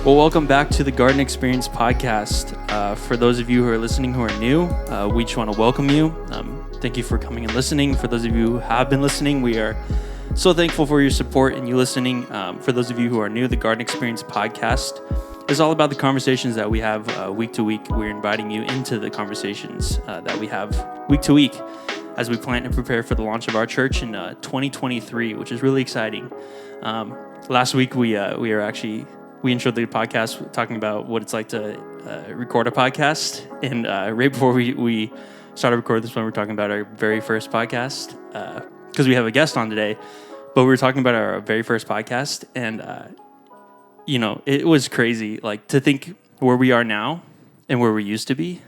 Well, welcome back to the Garden Experience podcast. For those of you who are listening who are new, we just want to welcome you. Thank you for coming and listening. For those of you who have been listening, we are so thankful for your support and you listening. For those of you who are new, the Garden Experience podcast is all about the conversations that we have week to week. We're inviting you into the conversations that we have week to week as we plan and prepare for the launch of our church in 2023, which is really exciting. Last week, we introed the podcast talking about what it's like to record a podcast. And right before we started recording this one, we were talking about our very first podcast because we have a guest on today. But we were talking about our very first podcast. And, it was crazy. Like, to think where we are now and where we used to be.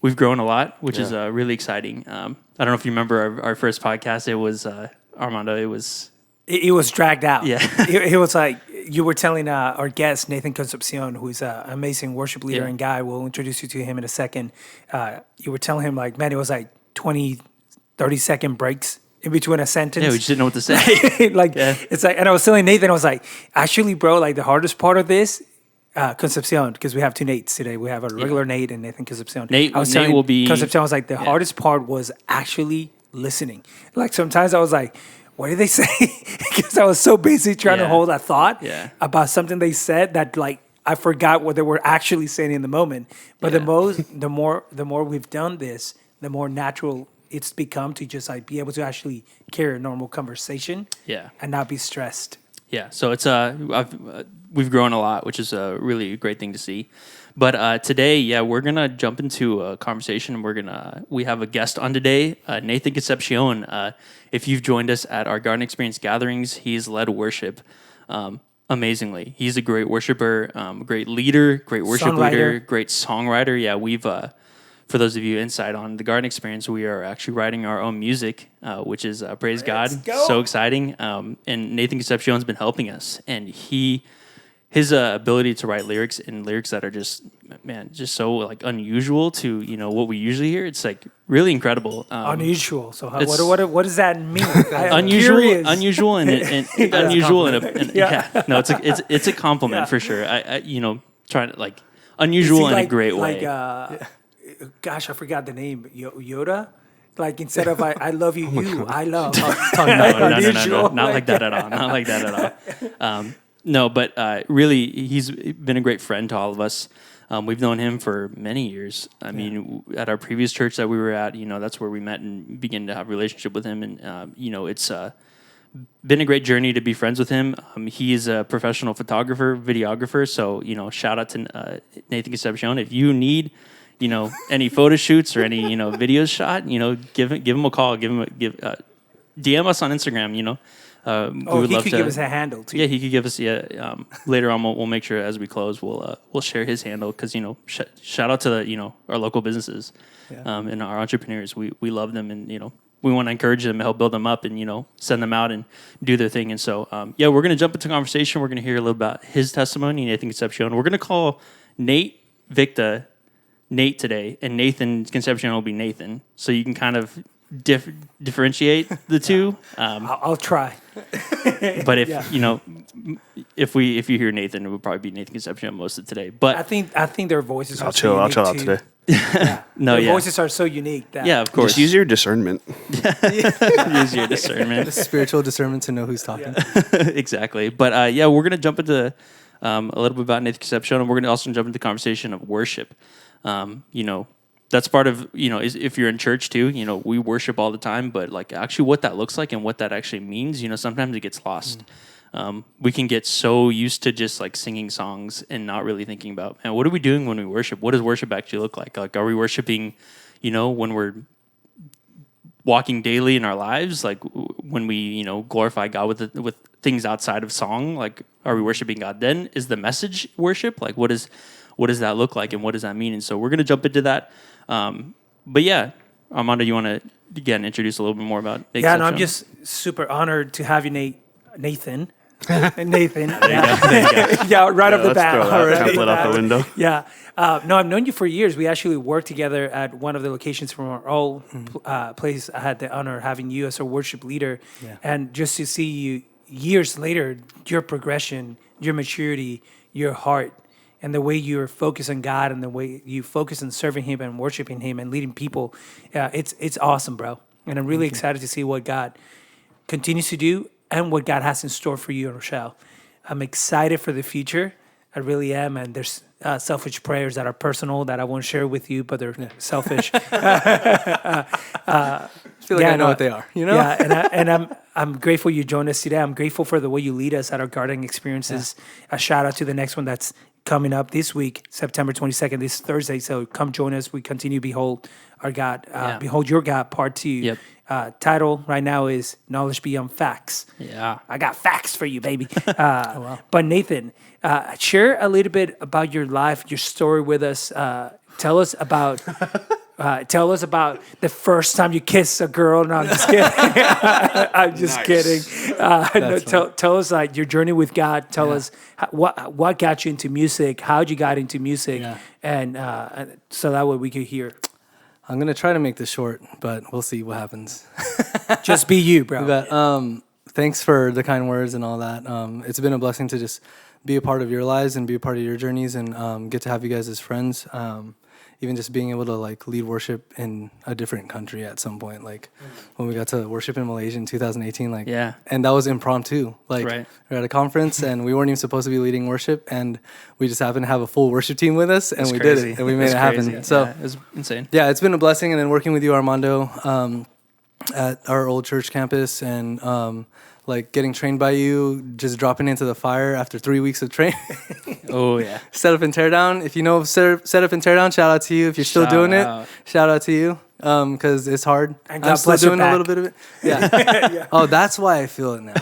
We've grown a lot, which is really exciting. I don't know if you remember our first podcast. It was, Armando, it was dragged out. Yeah. it was like you were telling our guest, Nathan Concepcion, who's an amazing worship leader and guy. We'll introduce you to him in a second. You were telling him, like, man, it was like 20, 30-second breaks in between a sentence. Yeah, we just didn't know what to say. It's like, and I was telling Nathan, I was like, actually, bro, like the hardest part of this, Concepcion, because we have two Nates today. We have a regular Nate and Nathan Concepcion. Nate will be... Concepcion was like, the hardest part was actually listening. Like, sometimes I was like, what did they say? Because I was so busy trying to hold that thought about something they said that, like, I forgot what they were actually saying in the moment. But the more we've done this, the more natural it's become to just like be able to actually carry a normal conversation, and not be stressed. Yeah, so it's we've grown a lot, which is a really great thing to see. But today, we're gonna jump into a conversation. We have a guest on today, Nathan Concepcion. If you've joined us at our Garden Experience gatherings, he's led worship amazingly. He's a great worshiper, great leader, great worship leader, great songwriter. Yeah, we've for those of you inside on the Garden Experience, we are actually writing our own music, which is praise God, so exciting. And Nathan Concepcion's been helping us, and his ability to write lyrics that are just so like unusual to what we usually hear. It's like really incredible. Unusual. So what does that mean? unusual, and unusual, No, it's a compliment for sure. Trying to like unusual in a great way. Gosh, I forgot the name. Yoda. Like, instead of I love you, I love. No, not like that at all. Not like that at all. No, but really, he's been a great friend to all of us. We've known him for many years. I mean, at our previous church that we were at, that's where we met and began to have a relationship with him. And, it's been a great journey to be friends with him. He is a professional photographer, videographer. So, shout out to Nathan Concepcion. If you need, any photo shoots or any, videos shot, give him a call. DM us on Instagram, we would he love could give us a handle too. Yeah, he could give us. Later on, we'll make sure as we close, we'll share his handle because shout out to the our local businesses, and our entrepreneurs. We love them, and we want to encourage them, help build them up, and send them out and do their thing. And so we're gonna jump into conversation. We're gonna hear a little about his testimony, Nathan Concepcion. We're gonna call Nate Victa Nate today, and Nathan Concepcion will be Nathan. So you can kind of differentiate the two. I'll try. But if if you hear Nathan, it would probably be Nathan Concepcion most of today. But I think their voices are I'll chill out today. Their voices are so unique that of course. Just use your discernment. Use your discernment. The spiritual discernment to know who's talking. Exactly. But we're gonna jump into a little bit about Nathan Concepcion, and we're gonna also jump into the conversation of worship. That's part of, if you're in church too, we worship all the time, but like actually what that looks like and what that actually means, sometimes it gets lost. We can get so used to just like singing songs and not really thinking about, man, what are we doing when we worship? What does worship actually look like? Like, are we worshiping, when we're walking daily in our lives? Like when we, glorify God with things outside of song, like, are we worshiping God then? Is the message worship? Like, what does that look like and what does that mean? And so we're going to jump into that. But Armando, you want to again introduce a little bit more about Nate? Yeah, no, I'm just super honored to have you, Nathan. Nathan. Right off the bat. Template out the window. Yeah. No, I've known you for years. We actually worked together at one of the locations from our old place. I had the honor of having you as a worship leader. Yeah. And just to see years later, your progression, your maturity, your heart, and the way you're focused on God and the way you focus on serving Him and worshiping Him and leading people, it's awesome, bro. And I'm really excited to see what God continues to do and what God has in store for you, Rochelle. I'm excited for the future. I really am. And there's selfish prayers that are personal that I won't share with you, but they're selfish. I feel like I know what they are, you know? Yeah, and I'm grateful you joined us today. I'm grateful for the way you lead us at our gardening experiences. Yeah. A shout out to the next one that's coming up this week, September 22nd, this Thursday. So come join us. We continue to behold our God, behold your God, part 2. Yep. Title right now is Knowledge Beyond Facts. Yeah. I got facts for you, baby. Wow. But Nathan, share a little bit about your life, your story with us. Tell us about the first time you kissed a girl. No, I'm just kidding. I'm just kidding. Tell us like your journey with God. Tell us what got you into music, how you got into music, and so that way we could hear. I'm going to try to make this short, but we'll see what happens. Just be you, bro. But thanks for the kind words and all that. It's been a blessing to just be a part of your lives and be a part of your journeys and get to have you guys as friends. Even just being able to like lead worship in a different country at some point, like when we got to worship in Malaysia in 2018, like and that was impromptu. Like we're at a conference and we weren't even supposed to be leading worship, and we just happened to have a full worship team with us, and we did it, and we made it happen. So it was insane. Yeah, it's been a blessing, and then working with you, Armando, at our old church campus, and like getting trained by you, just dropping into the fire after 3 weeks of training. Oh yeah. Set up and tear down. If you know set up and tear down, shout out to you. If you're still doing it, shout out to you. Because it's hard. And I'm still doing a little bit of it. Yeah. Oh, that's why I feel it now.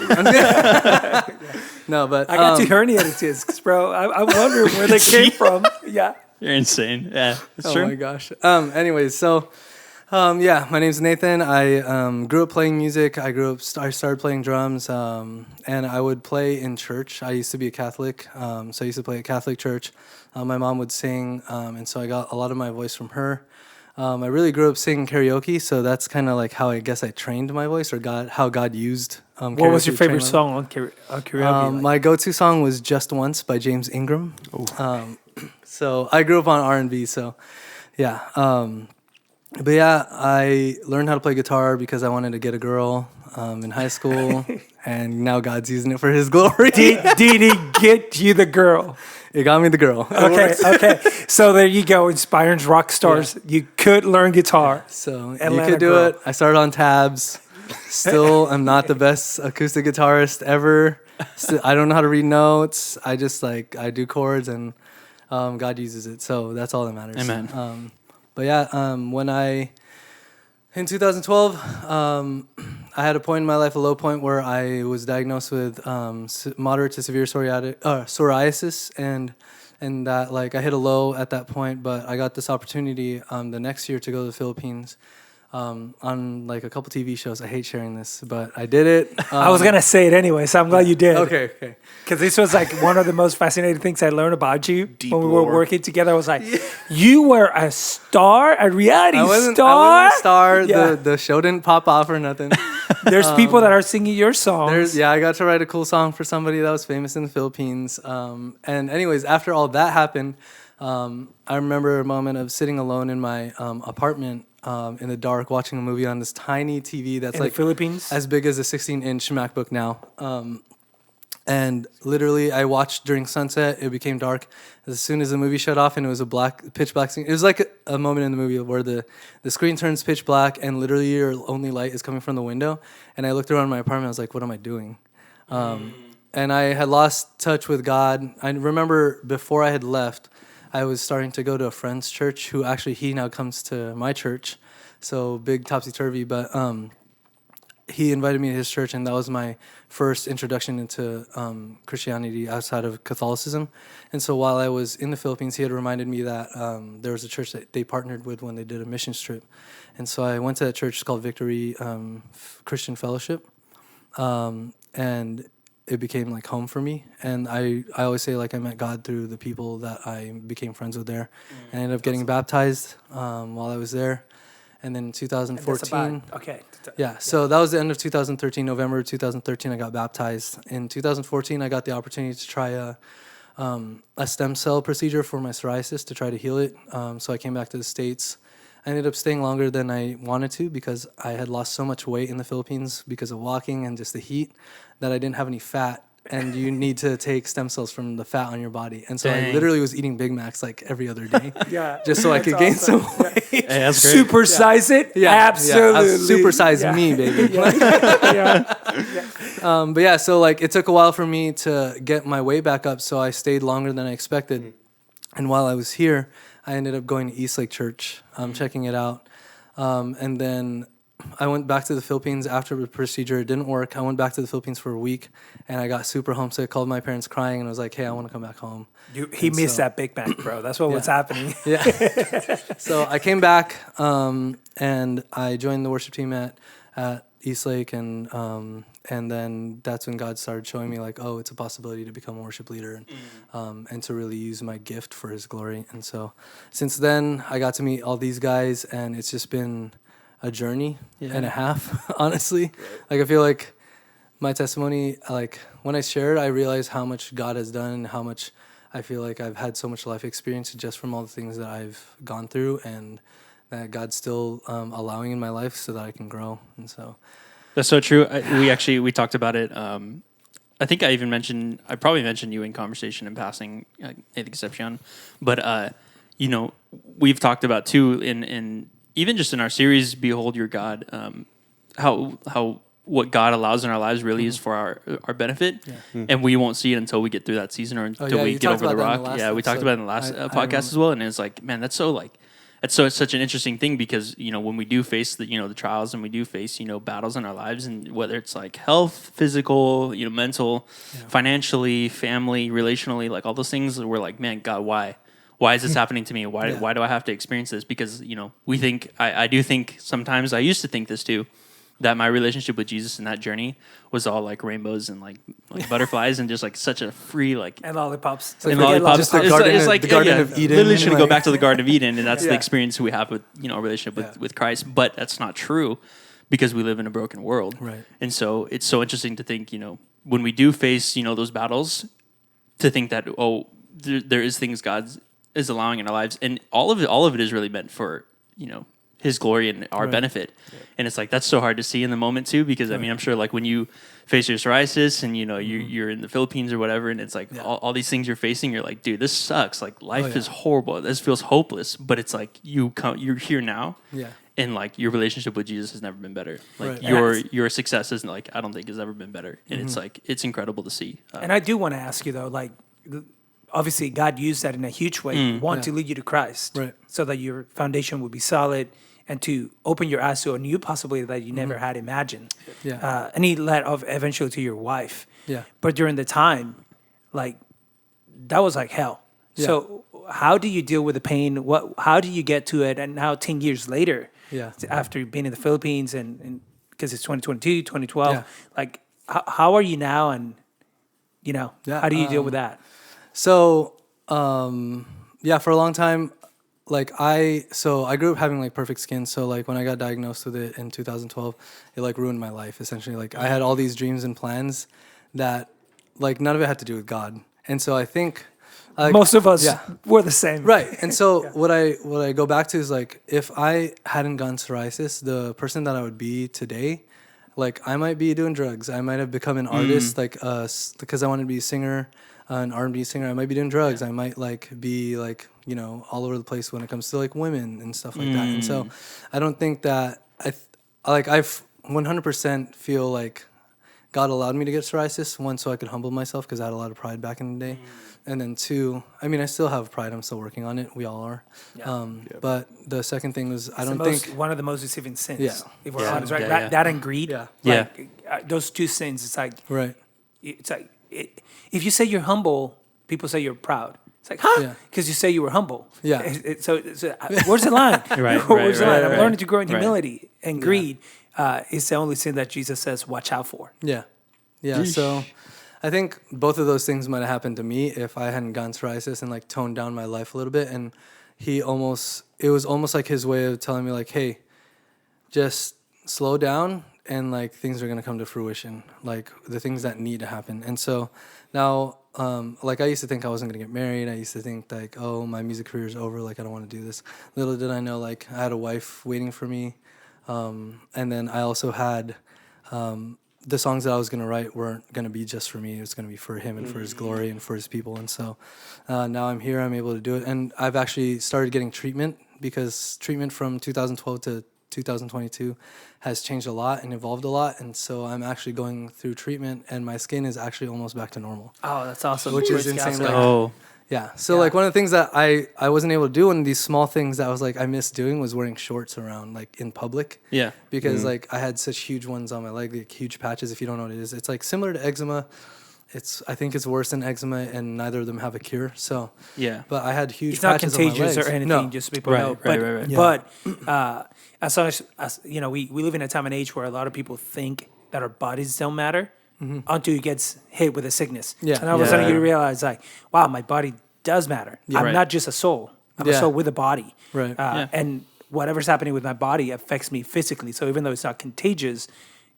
No, but I got 2 herniated discs, bro. I wonder where they came from. Yeah. You're insane. Yeah, it's true. Oh my gosh. Anyways, so my name's Nathan. I grew up playing music. I started playing drums, and I would play in church. I used to be a Catholic, so I used to play at Catholic church. My mom would sing, and so I got a lot of my voice from her. I really grew up singing karaoke, so that's kind of like how I guess I trained my voice, or how God used karaoke. What was your favorite song on karaoke? My go-to song was "Just Once" by James Ingram. So I grew up on R&B, so yeah. But yeah, I learned how to play guitar because I wanted to get a girl in high school, and now God's using it for His glory. Did He get you the girl? It got me the girl. Okay. So there you go, inspiring rock stars. Yeah. You could learn guitar. So you could do it. I started on tabs. Still, I'm not the best acoustic guitarist ever. I don't know how to read notes. I just I do chords, and God uses it. So that's all that matters. Amen. But yeah, in 2012, I had a point in my life, a low point, where I was diagnosed with moderate to severe psoriasis, and that I hit a low at that point. But I got this opportunity the next year to go to the Philippines on a couple TV shows. I hate sharing this, but I did it. I was gonna say it anyway, so I'm glad you did. Okay. Because this was one of the most fascinating things I learned about you when we were working together. I was like, you were a star, a reality star. I wasn't a star. Yeah. The show didn't pop off or nothing. There's people that are singing your songs. I got to write a cool song for somebody that was famous in the Philippines. And anyways, after all that happened, I remember a moment of sitting alone in my apartment in the dark, watching a movie on this tiny TV that's in the Philippines, as big as a 16-inch MacBook now. And literally, I watched during sunset. It became dark as soon as the movie shut off, and it was a pitch black screen. It was like a moment in the movie where the screen turns pitch black, and literally your only light is coming from the window. And I looked around my apartment. I was like, "What am I doing?" And I had lost touch with God. I remember before I had left, I was starting to go to a friend's church, who actually he now comes to my church, so big topsy-turvy. But he invited me to his church, and that was my first introduction into Christianity outside of Catholicism. And so while I was in the Philippines, he had reminded me that there was a church that they partnered with when they did a mission trip. And so I went to that church. It's called Victory Christian Fellowship. And it became home for me. And I always say I met God through the people that I became friends with there. And I ended up getting baptized while I was there. And then 2014. Okay. Yeah, so that was the end of 2013. November 2013, I got baptized. In 2014, I got the opportunity to try a stem cell procedure for my psoriasis to try to heal it. So I came back to the States. I ended up staying longer than I wanted to because I had lost so much weight in the Philippines because of walking and just the heat that I didn't have any fat. And you need to take stem cells from the fat on your body. And so I literally was eating Big Macs like every other day. Just so I could gain some weight. Hey, that's great. Supersize it? Yeah. Absolutely. Supersize me, baby. But yeah, so like it took a while for me to get my weight back up. So I stayed longer than I expected. And while I was here, I ended up going to Eastlake Church, checking it out. And then I went back to the Philippines after the procedure. It didn't work. I went back to the Philippines for a week, and I got super homesick, called my parents crying, and was like, hey, I want to come back home. He missed that Big Mac, bro. That's what was happening. Yeah. So I came back, and I joined the worship team at Eastlake, and then that's when God started showing me, like, oh, it's a possibility to become a worship leader and to really use my gift for His glory. And so since then, I got to meet all these guys, and it's just been a journey and a half, honestly. Like, I feel like my testimony, like, when I share it, I realize how much God has done and how much I feel like I've had so much life experience just from all the things that I've gone through and that God's still allowing in my life so that I can grow. And so that's so true. We talked about it. I think I probably mentioned you in conversation in passing at the Concepcion, but we've talked about too in even just in our series, Behold Your God, how what God allows in our lives really is for our benefit, and we won't see it until we get through that season or until we get over the rock. We talked about it in the last podcast as well, and it's like, man, that's such an interesting thing because when we do face the trials and we do face battles in our lives, and whether it's like health, physical, mental, financially, family, relationally, like all those things, we're like, man, God, why? Why is this happening to me? Why do I have to experience this? Because, we think, I do think sometimes, I used to think this too, that my relationship with Jesus in that journey was all like rainbows and like butterflies and just like such a free and lollipops. And lollipops. Just the Garden of Eden. Literally should go back to the Garden of Eden, and that's the experience we have with a relationship with Christ. But that's not true because we live in a broken world. Right. And so it's so interesting to think, when we do face those battles, to think that there is things God is allowing in our lives, and all of it is really meant for His glory and our benefit. And it's like that's so hard to see in the moment too, because I mean I'm sure like when you face your psoriasis and you're in the Philippines or whatever, and it's like all these things you're facing, you're like, dude, this sucks. Like life is horrible. This feels hopeless. But it's like you're here now. Yeah. And like your relationship with Jesus has never been better. Like your success isn't like I don't think has ever been better. And it's like it's incredible to see. And I do want to ask you though, like obviously God used that in a huge way, to lead you to Christ, so that your foundation would be solid and to open your eyes to a new possibility that you never had imagined. Yeah. And He led eventually to your wife. Yeah. But during the time, like that was like hell. Yeah. So how do you deal with the pain? How do you get to it? And now 10 years later, after being in the Philippines and because it's 2022, 2012, like how are you now? And how do you deal with that? So, for a long time, like I grew up having like perfect skin. So like when I got diagnosed with it in 2012, it like ruined my life essentially. Like I had all these dreams and plans that like none of it had to do with God. And so I think like, most of us were the same. Right. And so what I go back to is like, if I hadn't gotten psoriasis, the person that I would be today, like I might be doing drugs. I might have become an artist, like because I wanted to be a singer, an R&B singer. I might be doing drugs. I might like be like, all over the place when it comes to like women and stuff like that. And so I don't think that I've 100% feel like God allowed me to get psoriasis. One, so I could humble myself because I had a lot of pride back in the day. And then two, I mean, I still have pride. I'm still working on it. We all are. Yeah. But the second thing was, I don't think one of the most deceiving sins. Yeah. If we're honest, right? That and greed. Yeah. Those two sins. It's like It's like if you say you're humble, people say you're proud. It's like, huh? Because you say you were humble. Yeah. So where's the line? Where's the line? I'm learning to grow in humility and greed. Is the only sin that Jesus says, watch out for. Yeah. Yeah. Yeesh. So I think both of those things might have happened to me if I hadn't gotten psoriasis and like toned down my life a little bit. And it was almost like His way of telling me like, hey, just slow down and like things are going to come to fruition, like the things that need to happen. And so now, like I used to think I wasn't going to get married. I used to think like, oh, my music career is over. Like I don't want to do this. Little did I know, like I had a wife waiting for me. And then I also had, the songs that I was going to write weren't going to be just for me. It was going to be for him and for his glory and for his people. And so now I'm here. I'm able to do it. And I've actually started getting treatment, because treatment from 2012 to 2022 has changed a lot and evolved a lot. And so I'm actually going through treatment, and my skin is actually almost back to normal. Oh, that's awesome. Which is insane. Like, Oh, yeah. So like one of the things that I wasn't able to do, and these small things that I was like I missed doing, was wearing shorts around like in public. Yeah. Because like I had such huge ones on my leg, like huge patches. If you don't know what it is, it's like similar to eczema. I think it's worse than eczema, and neither of them have a cure. So yeah. But I had huge. It's not patches on my contagious legs. or anything. No. Just so people Right, know. right. But as long as you know, we live in a time and age where a lot of people think that our bodies don't matter until it gets hit with a sickness. Yeah. And all of a sudden you realize like, wow, my body does matter. Yeah. I'm Right. not just a soul. I'm a soul with a body. Right. And whatever's happening with my body affects me physically. So even though it's not contagious,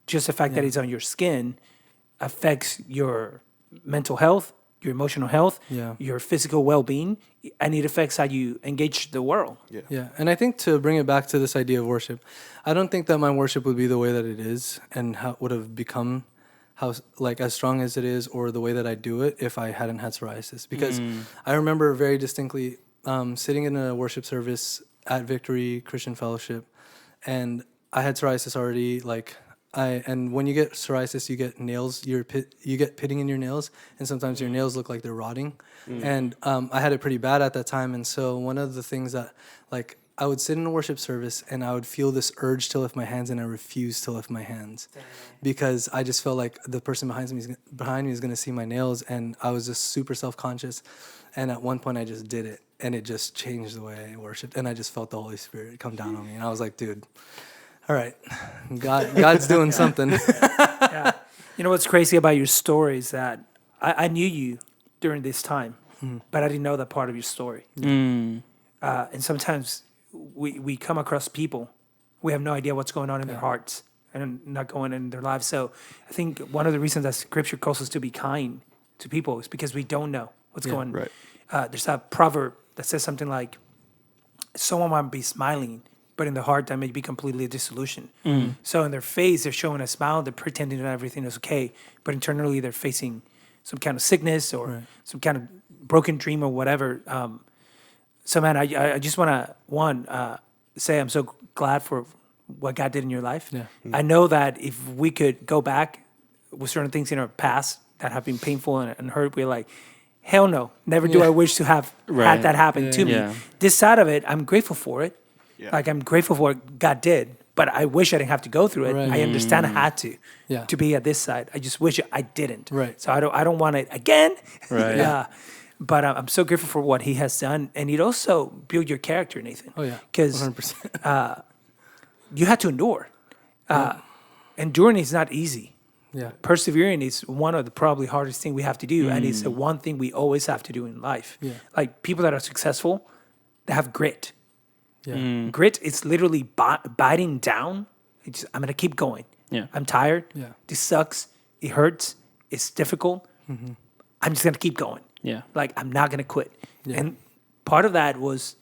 just the fact that it's on your skin affects your mental health, your emotional health, your physical well-being, and it affects how you engage the world. Yeah, and I think to bring it back to this idea of worship, I don't think that my worship would be the way that it is and how would have become how like as strong as it is, or the way that I do it, if I hadn't had psoriasis. Because I remember very distinctly sitting in a worship service at Victory Christian Fellowship, and I had psoriasis already. And when you get psoriasis, you get nails. You get pitting in your nails, and sometimes your nails look like they're rotting. And I had it pretty bad at that time. And so one of the things that, like, I would sit in a worship service and I would feel this urge to lift my hands, and I refused to lift my hands because I just felt like the person behind me is going to see my nails, and I was just super self-conscious. And at one point, I just did it, and it just changed the way I worshipped, and I just felt the Holy Spirit come down on me, and I was like, dude. All right, God's doing something. Yeah. You know what's crazy about your story is that I knew you during this time, but I didn't know that part of your story. And sometimes we come across people, we have no idea what's going on in their hearts and not going in their lives. So I think one of the reasons that Scripture calls us to be kind to people is because we don't know what's going on. Right. There's a proverb that says something like, someone might be smiling, but in the heart, that may be completely disillusioned. So in their face, they're showing a smile, they're pretending that everything is okay, but internally they're facing some kind of sickness or some kind of broken dream or whatever. So man, I just want to, say I'm so glad for what God did in your life. Yeah. I know that if we could go back with certain things in our past that have been painful and hurt, we're like, hell no, never do I wish to have had that happen to me. This side of it, I'm grateful for it. Yeah. Like, I'm grateful for what God did, but I wish I didn't have to go through it. Right. I understand I had to be at this side. I just wish I didn't. Right. So I don't want it again. Right. But I'm so grateful for what He has done, and it also built your character, Nathan. Oh yeah, because you had to endure. Enduring is not easy. Yeah. Persevering is one of the probably hardest thing we have to do, and it's the one thing we always have to do in life. Yeah. Like people that are successful, they have grit. Yeah. Grit is literally biting down. I'm going to keep going. Yeah. I'm tired. Yeah. This sucks. It hurts. It's difficult. Mm-hmm. I'm just going to keep going. Yeah. Like, I'm not going to quit. Yeah. And part of that was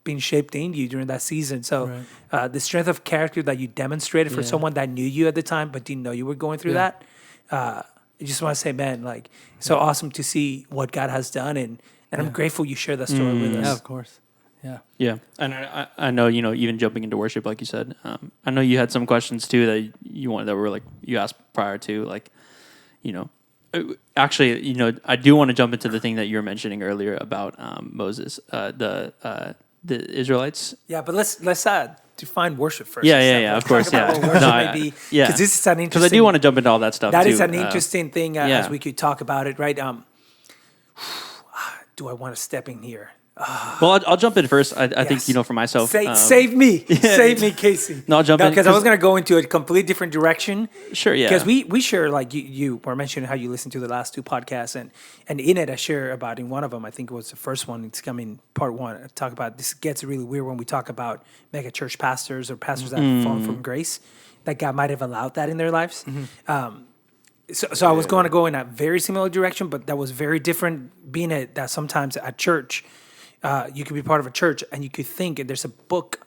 being shaped in you during that season. So the strength of character that you demonstrated for someone that knew you at the time but didn't know you were going through that, I just want to say, man, like, it's so awesome to see what God has done. And I'm grateful you shared that story with us. Yeah, of course. Yeah. And I know, even jumping into worship, like you said, I know you had some questions too that you asked prior to, like, actually, I do want to jump into the thing that you were mentioning earlier about Moses, the Israelites. Yeah, but let's define worship first. Yeah, of course, yeah. Because this is an interesting. Because I do want to jump into all that stuff. That is an interesting thing as we could talk about it, right? Do I want to step in here? Well, I'll jump in first. I think, for myself. Save me. Save me, Casey. No, I'll jump in. Because I was going to go into a completely different direction. Sure, yeah. Because we share, like, you were mentioning how you listened to the last 2 podcasts. And in it, I share about, in one of them, I think it was the first one, it's coming part 1, I talk about, this gets really weird when we talk about mega church pastors or pastors that have fallen from grace, that God might have allowed that in their lives. So I was going to go in a very similar direction, but that was very different, being that sometimes at church, you could be part of a church and you could think, and there's a book,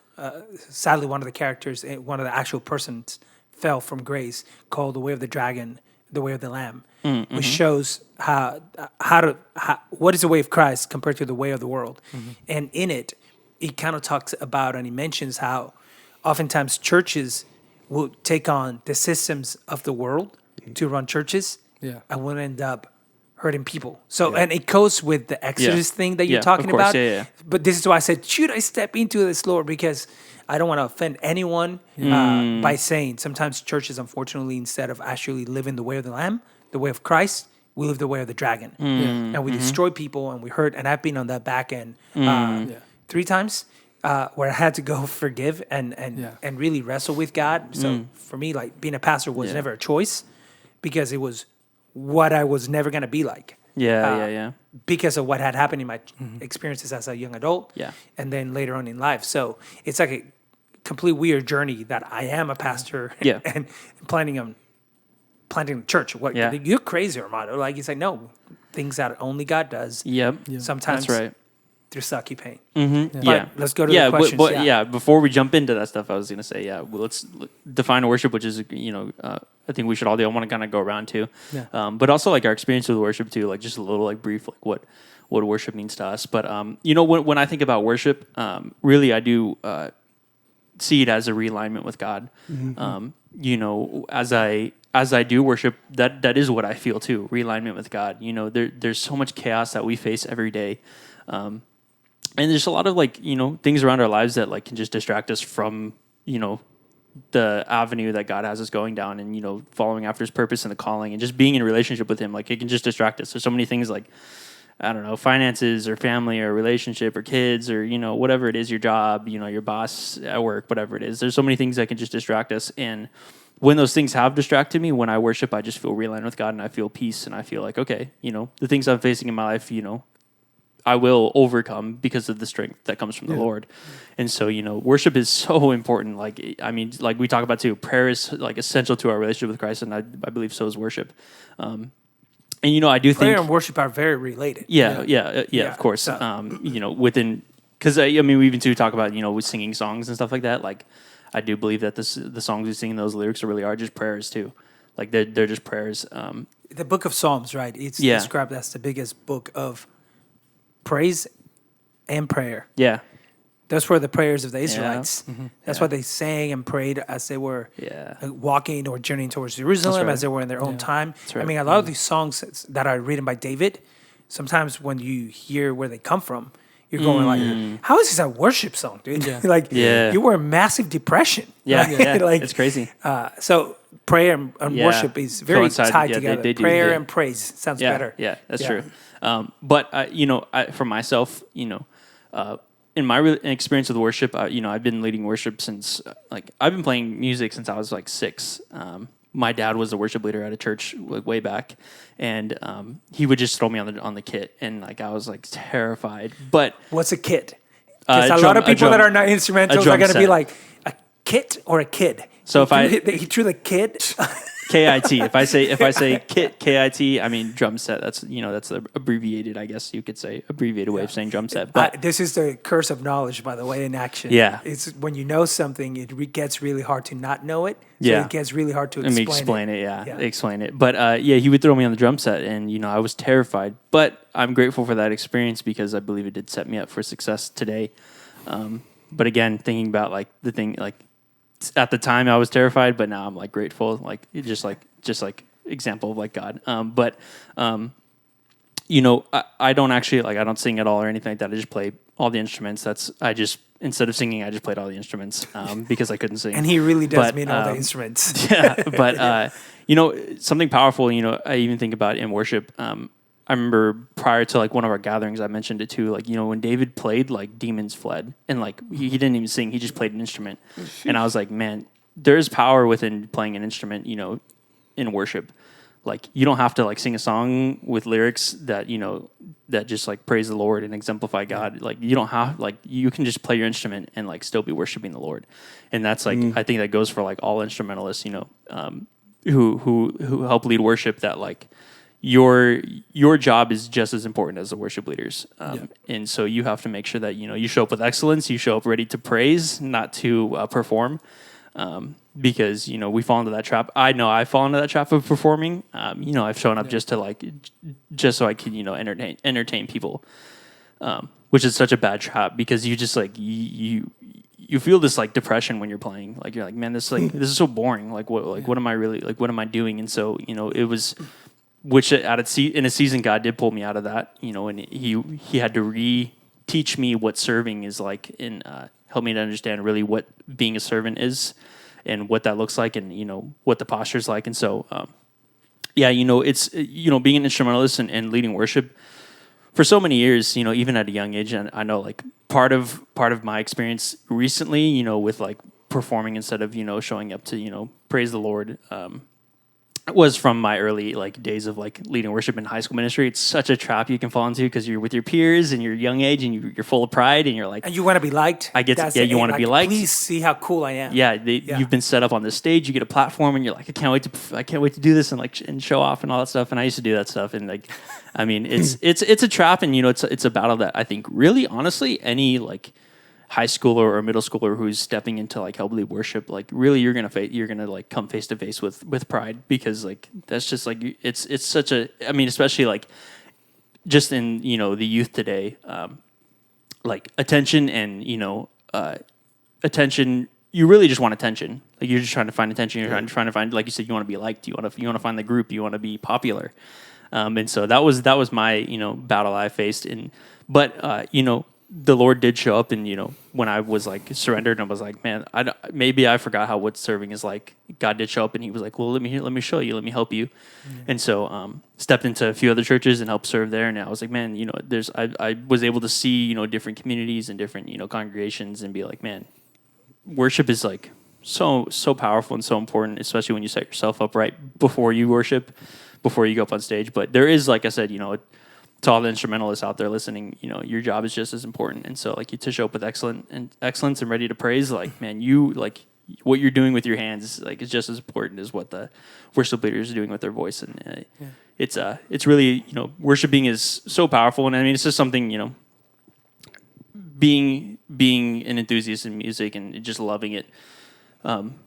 sadly one of the characters, one of the actual persons fell from grace, called The Way of the Dragon, The Way of the Lamb, which shows what is the way of Christ compared to the way of the world. And in it, he kind of talks about, and he mentions how oftentimes churches will take on the systems of the world to run churches, and will end up hurting people. So, and it goes with the Exodus thing that you're talking about. But this is why I said, should I step into this, Lord? Because I don't want to offend anyone by saying sometimes churches, unfortunately, instead of actually living the way of the Lamb, the way of Christ, we live the way of the dragon. And we destroy people and we hurt. And I've been on that back end 3 times where I had to go forgive and really wrestle with God. So for me, like, being a pastor was never a choice, because it was what I was never going to be like. Because of what had happened in my experiences as a young adult. And then later on in life. So it's like a complete weird journey that I am a pastor and planning a church. You're crazy, Armando. Like, it's like, no, things that only God does. Sometimes that's right. Through sucky pain. But let's go to the questions. Before we jump into that stuff, I was going to say, let's define worship, which is, I think we should all do. I want to kind of go around too. But also, like, our experience with worship too, like, just a little, like, brief, like, what worship means to us. But, when I think about worship, really I do see it as a realignment with God. As I do worship, that is what I feel too, realignment with God. There's so much chaos that we face every day. And there's a lot of, like, things around our lives that, like, can just distract us from, the avenue that God has us going down, and, following after his purpose and the calling and just being in a relationship with him. Like, it can just distract us. There's so many things, like, I don't know, finances or family or relationship or kids or, whatever it is, your job, your boss at work, whatever it is. There's so many things that can just distract us. And when those things have distracted me, when I worship, I just feel realigned with God and I feel peace and I feel like, okay, the things I'm facing in my life, I will overcome because of the strength that comes from the Lord. And so, worship is so important. Like, I mean, like we talk about too, prayer is, like, essential to our relationship with Christ. And I believe so is worship. And, I do think prayer and worship are very related. Of course. So. Within, because we even too talk about, with singing songs and stuff like that. Like, I do believe that the songs we sing, those lyrics really are just prayers too. Like, they're just prayers. The book of Psalms, right? It's described as the biggest book of praise and prayer. Those were the prayers of the Israelites. That's what they sang and prayed as they were walking or journeying towards Jerusalem, as they were in their own time. Right. I mean, a lot of these songs that are written by David, sometimes when you hear where they come from, you're going like, how is this a worship song, dude? You were in massive depression. Like, it's crazy. So prayer and worship is very tied together. They prayer and praise sounds better. That's true. But for myself, in my experience with worship, I've been leading worship since I've been playing music since I was like 6. My dad was the worship leader at a church way back, and he would just throw me on the kit, and like I was like terrified. But what's a kit? Because a lot of people that are not instrumentals are going to be like, a kit or a kid. So he threw the kit. KIT. If I say kit, KIT, I mean drum set. That's that's abbreviated, I guess you could say, abbreviated way of saying drum set. But this is the curse of knowledge, by the way, in action. It's when you know something, it gets really hard to not know it. So it gets really hard to explain it. Explain it. But he would throw me on the drum set, and I was terrified. But I'm grateful for that experience because I believe it did set me up for success today. But again, thinking about like the thing, like at the time I was terrified, but now I'm like grateful, like just like example of like God. I don't actually I don't sing at all or anything like that. I just play all the instruments. Instead of singing, I just played all the instruments because I couldn't sing. And he really does mean all the instruments. But something powerful. I even think about in worship. I remember prior to like one of our gatherings, I mentioned it too. Like, when David played, like demons fled, and like he didn't even sing; he just played an instrument. And I was like, man, there's power within playing an instrument, in worship. Like, you don't have to like sing a song with lyrics that that just like praise the Lord and exemplify God. Like, you don't have you can just play your instrument and like still be worshiping the Lord. And that's like I think that goes for like all instrumentalists, who help lead worship. That like your job is just as important as the worship leaders. And so you have to make sure that you show up with excellence. You show up ready to praise, not to perform. Because we fall into that trap. I know I fall into that trap of performing. I've shown up just to just so I can entertain people, which is such a bad trap, because you just like you feel this like depression when you're playing. Like, you're like, man, this is so boring. Like, what am I really, like, what am I doing? And so it was, which in a season God did pull me out of that. And he had to teach me what serving is like, and help me to understand really what being a servant is, and what that looks like, and what the posture is like. And so it's being an instrumentalist and leading worship for so many years, even at a young age. And I know like part of my experience recently, with like performing instead of showing up to praise the Lord, was from my early like days of like leading worship in high school ministry. It's such a trap you can fall into, because you're with your peers and you're young age and you're full of pride, and you're like, and you want to be liked. You want to be liked. Please see how cool I am. You've been set up on this stage. You get a platform, and you're like, I can't wait to do this and show off and all that stuff. And I used to do that stuff, and like, I mean, it's a trap, and it's a battle that I think really, honestly, any like high schooler or middle schooler who's stepping into like help lead worship, like really you're gonna like come face to face with pride, because like that's just like it's such a, I mean, especially like just in the youth today, like attention and attention, you really just want attention. Like, you're just trying to find attention. You're trying to find, like you said, you want to be liked. You want to find the group. You want to be popular. And so that was my battle I faced. But the Lord did show up, and when I was like surrendered, and I was like, man, maybe I forgot what serving is like. God did show up, and He was like, well, let me show you, let me help you. And so stepped into a few other churches and helped serve there. And I was like, man, I was able to see different communities and different congregations, and be like, man, worship is like so powerful and so important, especially when you set yourself up right before you worship, before you go up on stage. But there is, like I said, to all the instrumentalists out there listening, your job is just as important. And so, like, to show up with excellence and ready to praise, like, man, what you're doing with your hands is just as important as what the worship leaders are doing with their voice. And it's really, worshiping is so powerful. And I mean, it's just something, being an enthusiast in music and just loving it,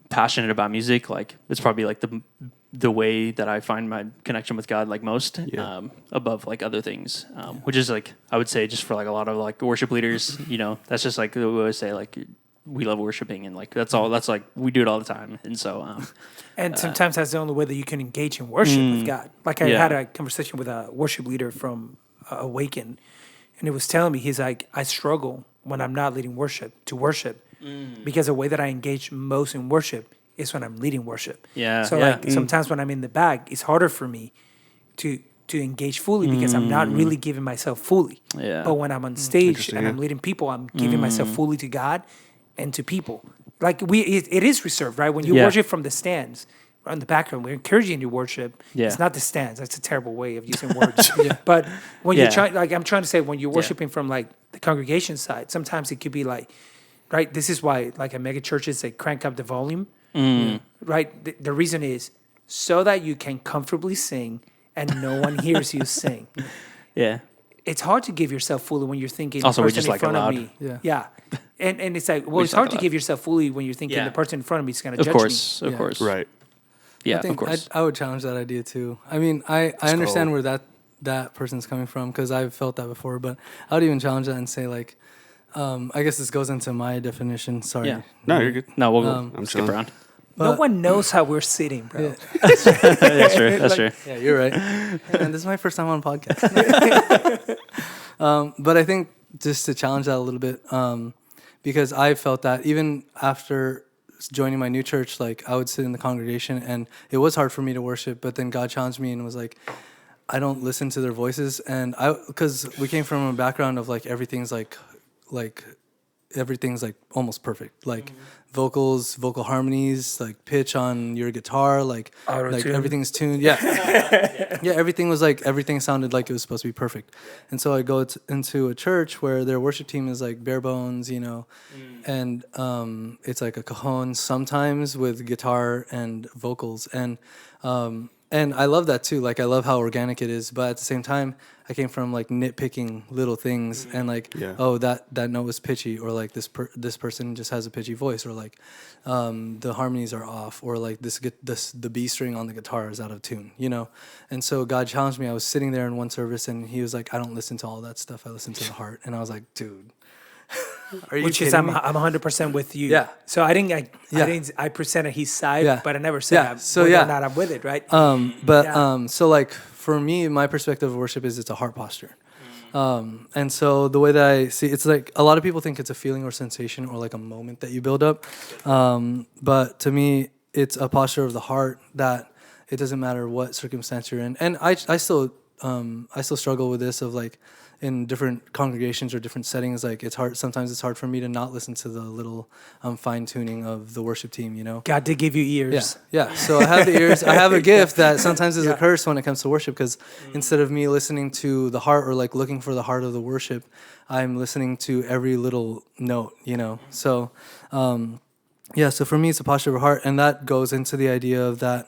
passionate about music, like, it's probably like the way that I find my connection with God like most, above like other things, which is like, I would say, just for like a lot of like worship leaders, that's just like, we always say, like, we love worshiping, and like that's like we do it all the time. And so and sometimes that's the only way that you can engage in worship with God. Like, I had a conversation with a worship leader from Awaken, and he was telling me, he's like, I struggle when I'm not leading worship to worship, because the way that I engage most in worship is when I'm leading worship. So sometimes when I'm in the back, it's harder for me to engage fully, because I'm not really giving myself fully. But when I'm on stage and I'm leading people, I'm giving myself fully to God and to people. Like, it is reserved, right? When you worship from the stands, on the background, we're encouraging you to worship. It's not the stands. That's a terrible way of using words. But when you're trying, like, I'm trying to say, when you're worshiping from like the congregation side, sometimes it could be like, right? This is why, like, at mega churches, they crank up the volume. Right? The reason is so that you can comfortably sing and no one hears you sing. It's hard to give yourself fully when you're thinking also, the we person just in like front loud. of me. And it's like, well, it's hard to give yourself fully when you're thinking the person in front of me is going to judge me. Of course. Right. I think of course. I would challenge that idea too. I mean, I understand where that person's coming from, because I've felt that before, but I would even challenge that and say, like, I guess this goes into my definition. Sorry. Yeah. No, you're good. No, we'll I'm skip around. No one knows how we're sitting, bro. That's true. That's true. Yeah, you're right. And this is my first time on a podcast. But I think just to challenge that a little bit, because I felt that even after joining my new church, like, I would sit in the congregation and it was hard for me to worship, but then God challenged me and was like, I don't listen to their voices, and because we came from a background of like everything's like almost perfect, like vocals, vocal harmonies, like pitch on your guitar, like everything's tuned. Yeah, yeah, everything sounded like it was supposed to be perfect. And so I go into a church where their worship team is like bare bones, and it's like a cajon sometimes with guitar and vocals, and I love that too. Like I love how organic it is, but at the same time, I came from like nitpicking little things and like, oh, that note was pitchy, or like this person just has a pitchy voice, or like the harmonies are off, or like the B string on the guitar is out of tune, And so God challenged me. I was sitting there in one service, and He was like, I don't listen to all that stuff. I listen to the heart. And I was like, dude. Are you Which is I'm 100% with you. Yeah. So I presented his side, but I never said whether or not I'm with it, right? So like for me, my perspective of worship is it's a heart posture. And so the way that I see it's like a lot of people think it's a feeling or sensation or like a moment that you build up. But to me, it's a posture of the heart that it doesn't matter what circumstance you're in. And I still struggle with this of like, in different congregations or different settings, like sometimes it's hard for me to not listen to the little fine tuning of the worship team, God did give you ears. Yeah. So I have the ears. I have a gift that sometimes is a curse when it comes to worship, because instead of me listening to the heart or like looking for the heart of the worship, I'm listening to every little note, So, so for me, it's a posture of a heart, and that goes into the idea of that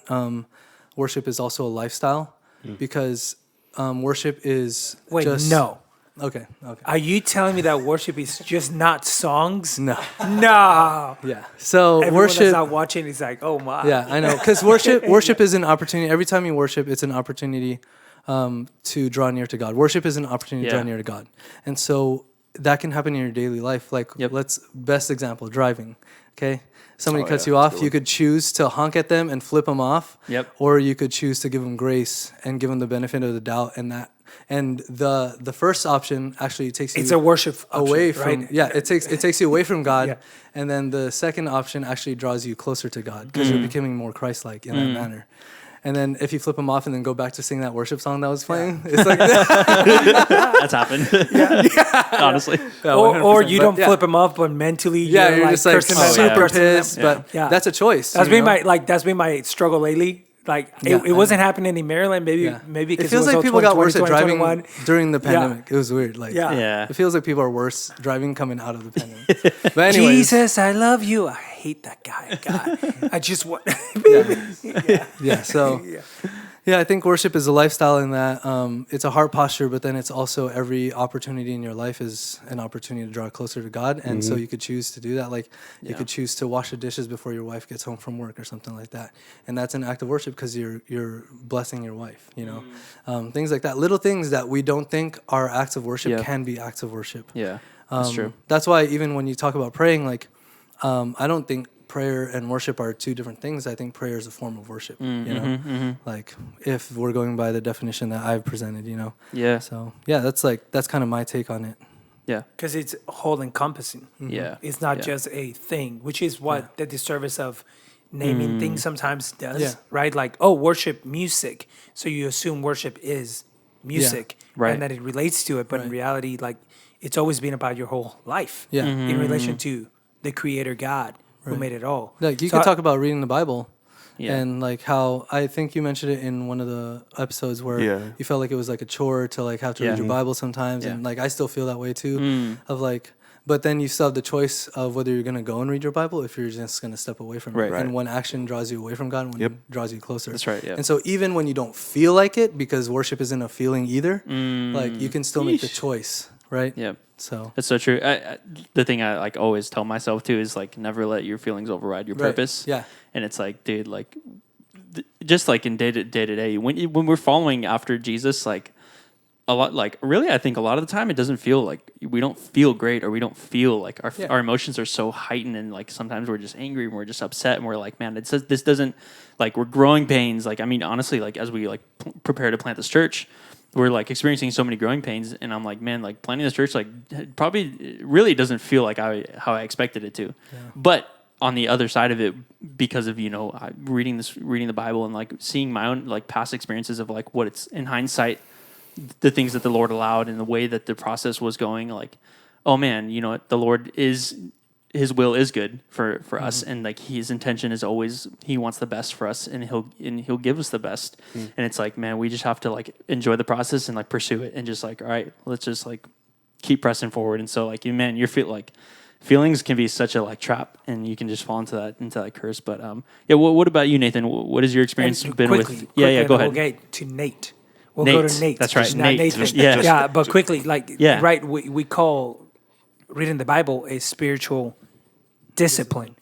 worship is also a lifestyle, because worship is no. Okay. Are you telling me that worship is just not songs? No. Yeah. So everyone worship. That's not watching is like, oh my. Yeah, I know, because worship is an opportunity. Every time you worship, it's an opportunity to draw near to God. Worship is an opportunity to draw near to God, and so that can happen in your daily life. Like, best example, driving. Okay. Somebody cuts you off, you could choose to honk at them and flip them off, or you could choose to give them grace and give them the benefit of the doubt, and the first option actually takes you. It's a worship away option, from right? It takes you away from God, and then the second option actually draws you closer to God, because you're becoming more Christ-like in that manner. And then if you flip them off and then go back to sing that worship song that was playing, it's like that's happened. Honestly. Yeah, or you don't flip them off, but mentally you're like just like super pissed. But that's a choice. That's been my struggle lately. Like it wasn't happening in Maryland. Maybe because it feels like people got worse at driving during the pandemic. It was weird. Like it feels like people are worse driving coming out of the pandemic. But anyways, Jesus, I love you. I hate that guy. God, I just want. So. Yeah, I think worship is a lifestyle in that it's a heart posture, but then it's also every opportunity in your life is an opportunity to draw closer to God. And so you could choose to do that. Like you could choose to wash the dishes before your wife gets home from work or something like that. And that's an act of worship because you're blessing your wife, things like that. Little things that we don't think are acts of worship can be acts of worship. Yeah, that's true. That's why even when you talk about praying, like I don't think prayer and worship are two different things. I think prayer is a form of worship, like if we're going by the definition that I've presented, Yeah. So that's kind of my take on it. Yeah. Because it's whole encompassing. Yeah. It's not just a thing, which is what the disservice of naming things sometimes does, right? Like, worship music. So you assume worship is music and that it relates to it. But in reality, like it's always been about your whole life in relation to the creator God. Who made it all? Like you could talk about reading the Bible, and like how I think you mentioned it in one of the episodes where you felt like it was like a chore to like have to read your Bible sometimes, and like I still feel that way too. Of like, but then you still have the choice of whether you're gonna go and read your Bible, if you're just gonna step away from it. And one action draws you away from God, and one draws you closer. That's right. Yeah. And so even when you don't feel like it, because worship isn't a feeling either, like you can still make the choice, right? Yeah. So that's so true. The thing I like always tell myself too is like never let your feelings override your purpose. Yeah. And it's like, dude, like just like in day to day, when we're following after Jesus, like a lot, like really, I think a lot of the time it doesn't feel like we don't feel great, or we don't feel like our emotions are so heightened, and like sometimes we're just angry and we're just upset, and we're like, man, it says this doesn't, like we're growing pains. Like I mean, honestly, like as we like prepare to plant this church, we're like experiencing so many growing pains, and I'm like, man, like planting this church, like probably really doesn't feel like how I expected it to. Yeah. But on the other side of it, because of reading the Bible and like seeing my own like past experiences of like what it's in hindsight, the things that the Lord allowed and the way that the process was going, like, oh man, the Lord His will is good for us, and like His intention is always He wants the best for us, and He'll give us the best. And it's like, man, we just have to like enjoy the process and like pursue it, and just like, all right, let's just like keep pressing forward. And so like, man, feelings can be such a like trap, and you can just fall into that curse. But what about you, Nathan? What has your experience been with? Yeah, go ahead. We'll get to Nate. We'll Nate. go to Nate. That's right, not Nate. Nathan. But quickly, Yeah. we call reading the Bible a spiritual discipline.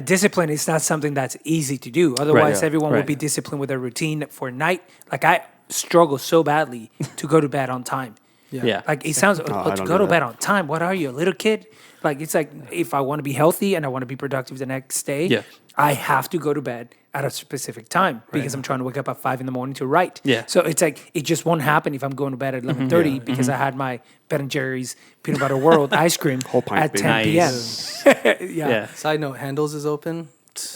A discipline is not something that's easy to do. Otherwise, everyone would be disciplined with a routine for night. Like I struggle so badly to go to bed on time. Yeah. Like it sounds I to don't go do to bed on time. What are you, a little kid? Like it's like if I want to be healthy and I want to be productive the next day, I have to go to bed at a specific time because I'm trying to wake up at 5 a.m. to write. Yeah. So it's like it just won't happen if I'm going to bed at 11:30 because I had my Ben and Jerry's peanut butter world ice cream Whole pint, at baby. 10 p.m. Yeah. Side note: Handles is open.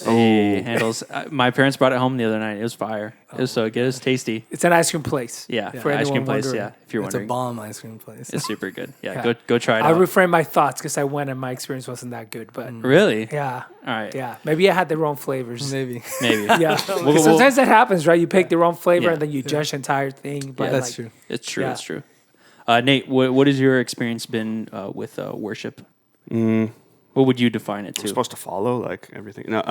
Hey, Handles. My parents brought it home the other night. It was fire. It was so good. It was tasty. It's an ice cream place. Yeah, For ice cream anyone place. wondering. Yeah, if you're It's a wondering, bomb ice cream place. it's super good. Yeah, Yeah. go try it I'll out. refrain my thoughts because I went and my experience wasn't that good. But Really? yeah, All right. yeah, maybe I had the wrong flavors. Maybe. Maybe. Yeah, 'Cause sometimes that happens, right? You pick the wrong flavor Yeah. and then you judge the entire thing. But That's like, true. It's true. Yeah. It's true. Nate, what has your experience been with worship? What would you define it We're to? supposed to follow like everything. No,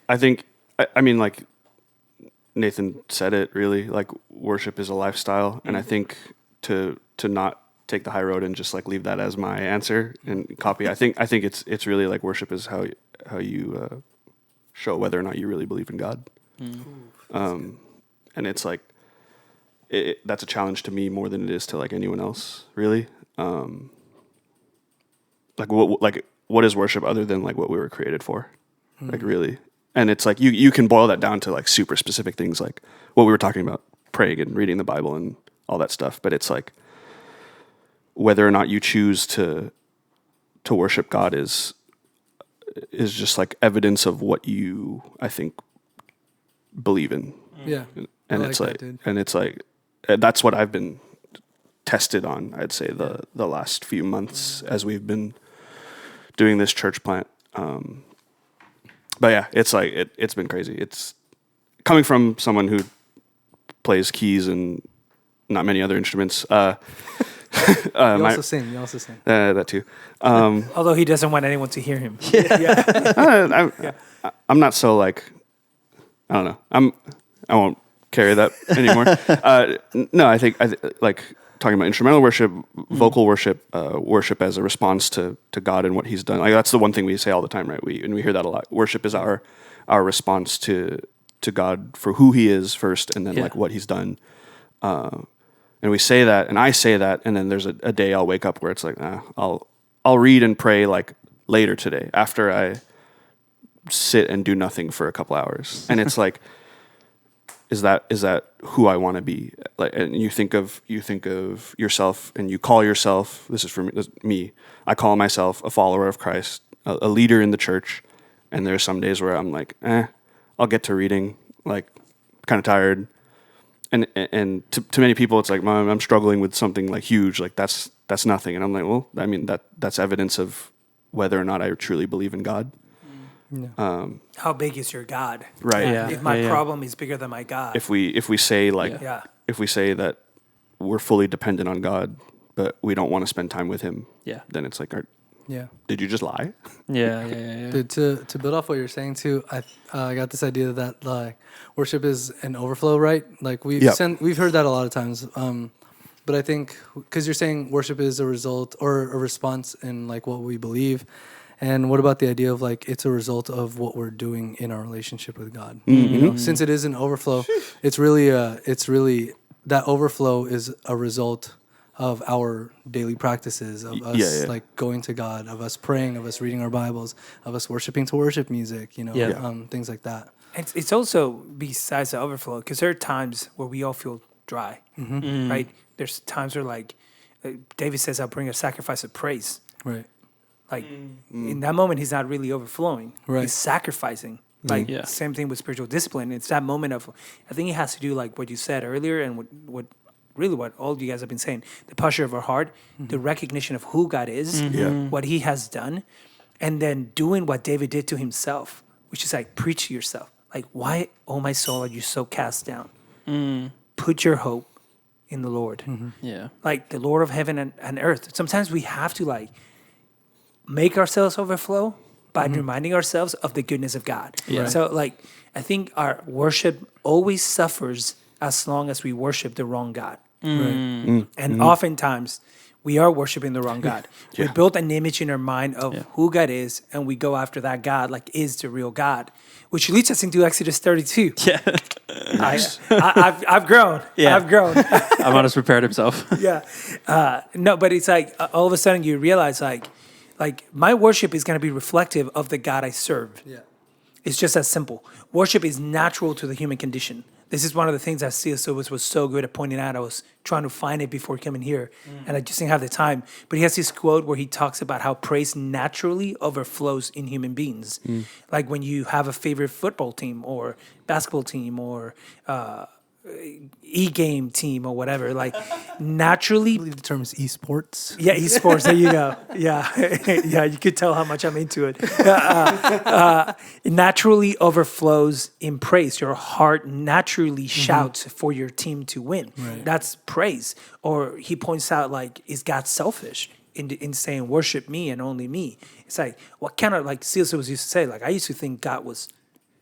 I think. I mean, like Nathan said it. Really, like worship is a lifestyle, and I think to not take the high road and just like leave that as my answer and copy. I think it's really like worship is how you show whether or not you really believe in God. And it's like that's a challenge to me more than it is to like anyone else. Really. What is worship other than like what we were created for? Like really. And it's like you can boil that down to like super specific things like what we were talking about, praying and reading the Bible and all that stuff. But it's like whether or not you choose to worship God is just like evidence of what you, I think, believe in. Yeah. And it's like that's what I've been tested on, I'd say, the last few months as we've been doing this church plant. But yeah, it's like it's been crazy. It's coming from someone who plays keys and not many other instruments. You also sing. That too. although he doesn't want anyone to hear him. I'm not so like I don't know. I won't carry that anymore. No, I think like talking about instrumental worship, vocal worship, worship as a response to God and what He's done. Like that's the one thing we say all the time, right? We hear that a lot. Worship is our response to God for who He is first, and then like what He's done. And we say that, and I say that, and then there's a day I'll wake up where it's like, I'll read and pray like later today after I sit and do nothing for a couple hours, and it's like. Is that who I want to be? Like, and you think of yourself, and you call yourself. This is for me. Me. I call myself a follower of Christ, a leader in the church. And there's some days where I'm like, I'll get to reading, like, kind of tired. And to many people, it's like, Mom, I'm struggling with something like huge. Like that's nothing. And I'm like, well, I mean that's evidence of whether or not I truly believe in God. Yeah. How big is your God? Right. Yeah. If my problem is bigger than my God. If we say like if we say that we're fully dependent on God, but we don't want to spend time with Him, then it's like, did you just lie? Yeah. Dude, to build off what you're saying too, I got this idea that like worship is an overflow, right? Like we've heard that a lot of times. But I think because you're saying worship is a result or a response in like what we believe. And what about the idea of like it's a result of what we're doing in our relationship with God? Mm-hmm. You know, since it is an overflow, it's really that overflow is a result of our daily practices of us like going to God, of us praying, of us reading our Bibles, of us worshiping to worship music, things like that. It's also besides the overflow because there are times where we all feel dry, right? There's times where like David says, "I'll bring a sacrifice of praise." Right. Like in that moment, he's not really overflowing. Right. He's sacrificing. Like same thing with spiritual discipline. It's that moment of, I think it has to do like what you said earlier and what all you guys have been saying, the posture of our heart, the recognition of who God is, what he has done, and then doing what David did to himself, which is like preach to yourself. Like, why, oh my soul, are you so cast down? Put your hope in the Lord. Yeah. Like the Lord of heaven and earth. Sometimes we have to like make ourselves overflow by reminding ourselves of the goodness of God. Yeah. So like, I think our worship always suffers as long as we worship the wrong God. Right. And oftentimes we are worshiping the wrong God. We built an image in our mind of who God is, and we go after that God like is the real God, which leads us into Exodus 32. Yeah. I've grown. Yeah. I've grown. Amados prepared himself. No, but it's like all of a sudden you realize like my worship is going to be reflective of the God I serve. Yeah. It's just as simple. Worship is natural to the human condition. This is one of the things that C.S. Lewis was so good at pointing out. I was trying to find it before coming here, and I just didn't have the time. But he has this quote where he talks about how praise naturally overflows in human beings. Like when you have a favorite football team or basketball team or e-game team or whatever, like naturally. I believe the term is esports. Yeah, esports. There you go. Yeah, you could tell how much I'm into it. It naturally overflows in praise. Your heart naturally shouts for your team to win. Right. That's praise. Or he points out, like, is God selfish in saying, worship me and only me? It's like, what kind of, like C.S. Lewis used to say, like, I used to think God was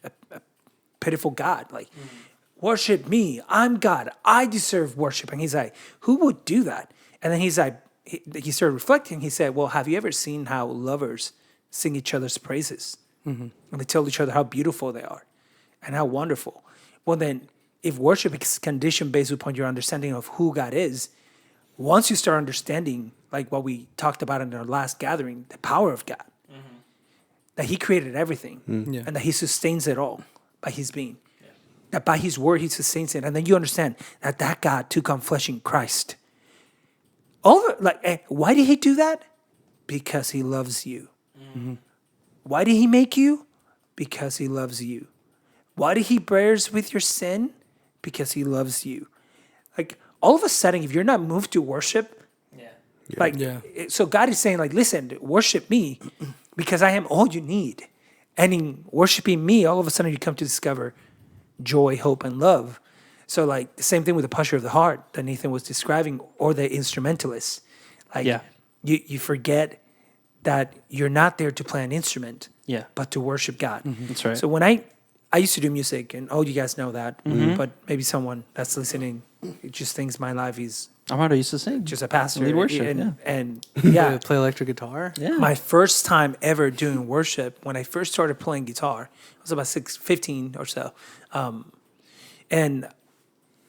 a pitiful God. Like, worship me. I'm God. I deserve worship. And he's like, who would do that? And then he's like, he started reflecting. He said, well, have you ever seen how lovers sing each other's praises? And they tell each other how beautiful they are and how wonderful. Well, then, if worship is conditioned based upon your understanding of who God is, once you start understanding, like what we talked about in our last gathering, the power of God, that he created everything and that he sustains it all by his being. That by his word, he sustains it. And then you understand that God took on flesh in Christ. Why did he do that? Because he loves you. Why did he make you? Because he loves you. Why did he bears with your sin? Because he loves you. Like, all of a sudden, if you're not moved to worship, so God is saying, like, listen, worship me because I am all you need. And in worshiping me, all of a sudden you come to discover joy, hope, and love. So like the same thing with the posture of the heart that Nathan was describing, or the instrumentalist. Like you forget that you're not there to play an instrument, but to worship God. That's right. So when I used to do music, and all you guys know that, but maybe someone that's listening just thinks my life is Amado used to sing. Just a pastor. Lead worship, and Play electric guitar. Yeah. My first time ever doing worship, when I first started playing guitar, I was about 15 or so. And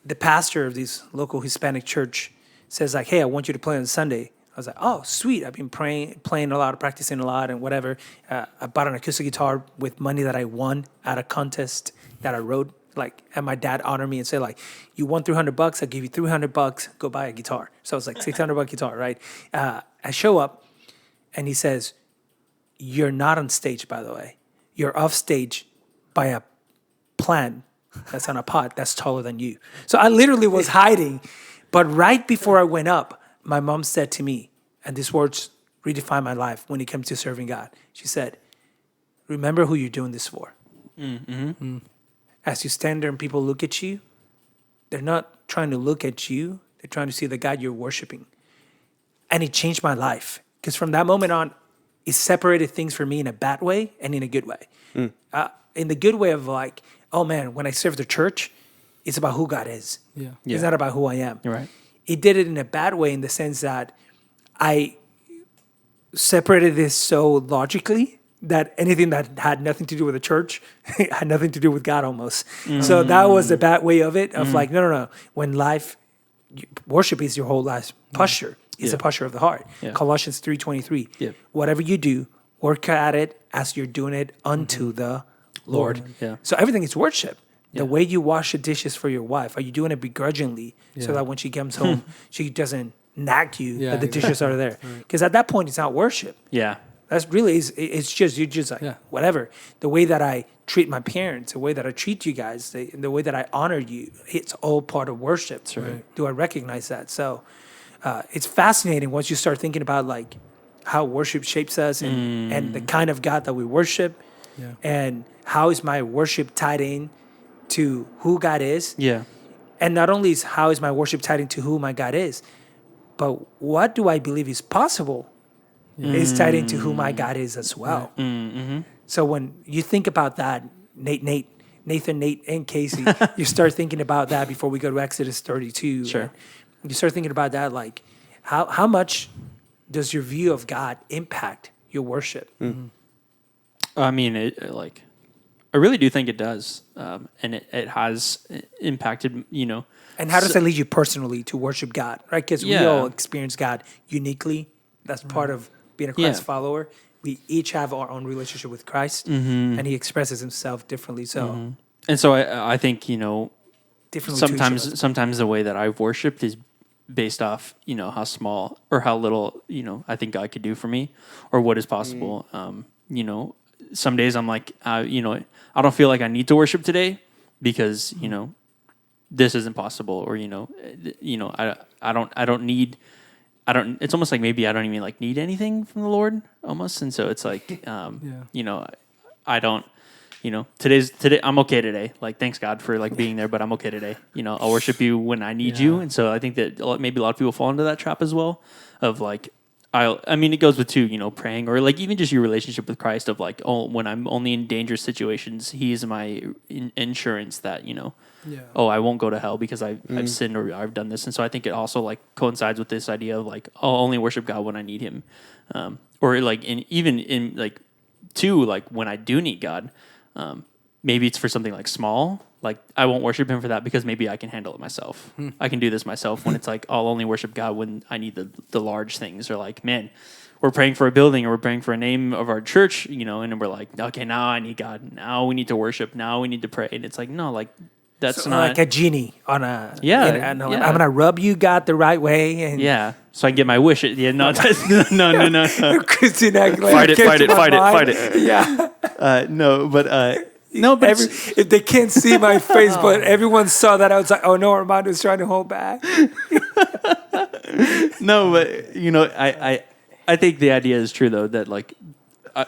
the pastor of this local Hispanic church says, like, hey, I want you to play on Sunday. I was like, oh, sweet. I've been playing a lot, practicing a lot and whatever. I bought an acoustic guitar with money that I won at a contest that I wrote. Like, and my dad honored me and said, like, you won $300, I'll give you $300, go buy a guitar. So it's like $600 guitar, right? I show up and he says, you're not on stage, by the way. You're off stage by a plant that's on a pot that's taller than you. So I literally was hiding. But right before I went up, my mom said to me, and these words redefined my life when it comes to serving God. She said, remember who you're doing this for. As you stand there and people look at you, they're not trying to look at you. They're trying to see the God you're worshiping. And it changed my life. Because from that moment on, it separated things for me in a bad way and in a good way. In the good way of like, oh man, when I serve the church, it's about who God is. It's not about who I am. You're right. It did it in a bad way in the sense that I separated this so logically that anything that had nothing to do with the church had nothing to do with God almost. So that was the bad way of it, of like, no. When worship is your whole life posture. It's a posture of the heart. Colossians 3:23. Whatever you do, work at it as you're doing it unto the Lord. So everything is worship. The way you wash the dishes for your wife, are you doing it begrudgingly so that when she comes home, she doesn't nag you that the dishes are there? Because at that point, it's not worship. That's really it's just you're just like whatever. The way that I treat my parents, the way that I treat you guys, the way that I honor you, it's all part of worship. That's right. Do I recognize that? So it's fascinating once you start thinking about like how worship shapes us and the kind of God that we worship, and how is my worship tied in to who God is. Yeah. And not only is how is my worship tied into who my God is, but what do I believe is possible is tied into who my God is as well. Mm-hmm. So when you think about that, Nathan, Nate, and Casey, you start thinking about that before we go to Exodus 32. Sure. You start thinking about that, like how much does your view of God impact your worship? Mm-hmm. I mean, I really do think it does, and it has impacted, And how does that lead you personally to worship God, right? Because we all experience God uniquely. That's part of being a Christ follower. We each have our own relationship with Christ, and He expresses Himself differently. So, and so I think differently sometimes the way that I've worshipped is based off how small or how little I think God could do for me, or what is possible. Some days I'm like, I don't feel like I need to worship today because this isn't possible, or I don't need. It's almost like maybe I don't even like need anything from the Lord almost. And so it's like, I don't, today, I'm okay today. Like, thanks God for like being there, but I'm okay today. I'll worship you when I need you. And so I think that maybe a lot of people fall into that trap as well of like, it goes with too, praying or like even just your relationship with Christ of like, when I'm only in dangerous situations, He is my insurance that, I won't go to hell because I've sinned or I've done this. And so I think it also like coincides with this idea of like, I'll only worship God when I need Him. Or like, when I do need God, maybe it's for something like small. Like I won't worship Him for that because maybe I can handle it myself. I can do this myself when it's like, I'll only worship God when I need the large things, or like, man, we're praying for a building or we're praying for a name of our church, and we're like, okay, now I need God. Now we need to worship. Now we need to pray. And it's like, no, like that's not like a genie on a I'm gonna rub you God the right way and so I can get my wish. Yeah, no, no. Christine fight it. Yeah. No, but if they can't see my face, but everyone saw that, I was like, oh no, Armando's trying to hold back. No, but I think the idea is true though, that like I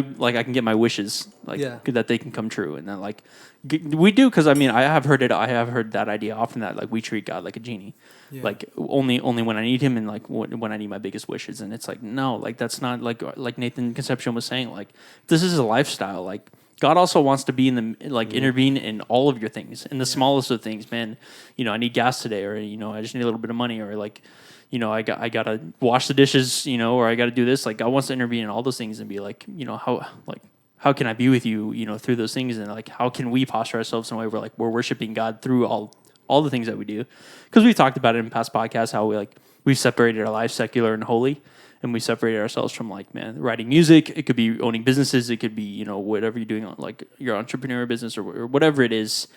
can get my wishes that they can come true, and then like we do, because I have heard that idea often, that like we treat God like a genie, like only when I need Him, and like when I need my biggest wishes. And it's like, no, like that's not like Nathan Concepcion was saying, like this is a lifestyle. Like God also wants to be in the intervene in all of your things, in the smallest of things. Man, I need gas today, or I just need a little bit of money, or like I gotta wash the dishes, or I gotta do this. Like God wants to intervene in all those things and be like, how can I be with you, through those things, and like how can we posture ourselves in a way where like we're worshiping God through all the things that we do, because we've talked about it in past podcasts how we've separated our lives secular and holy. And we separated ourselves from writing music. It could be owning businesses. It could be, whatever you're doing on like your entrepreneur business or whatever it is.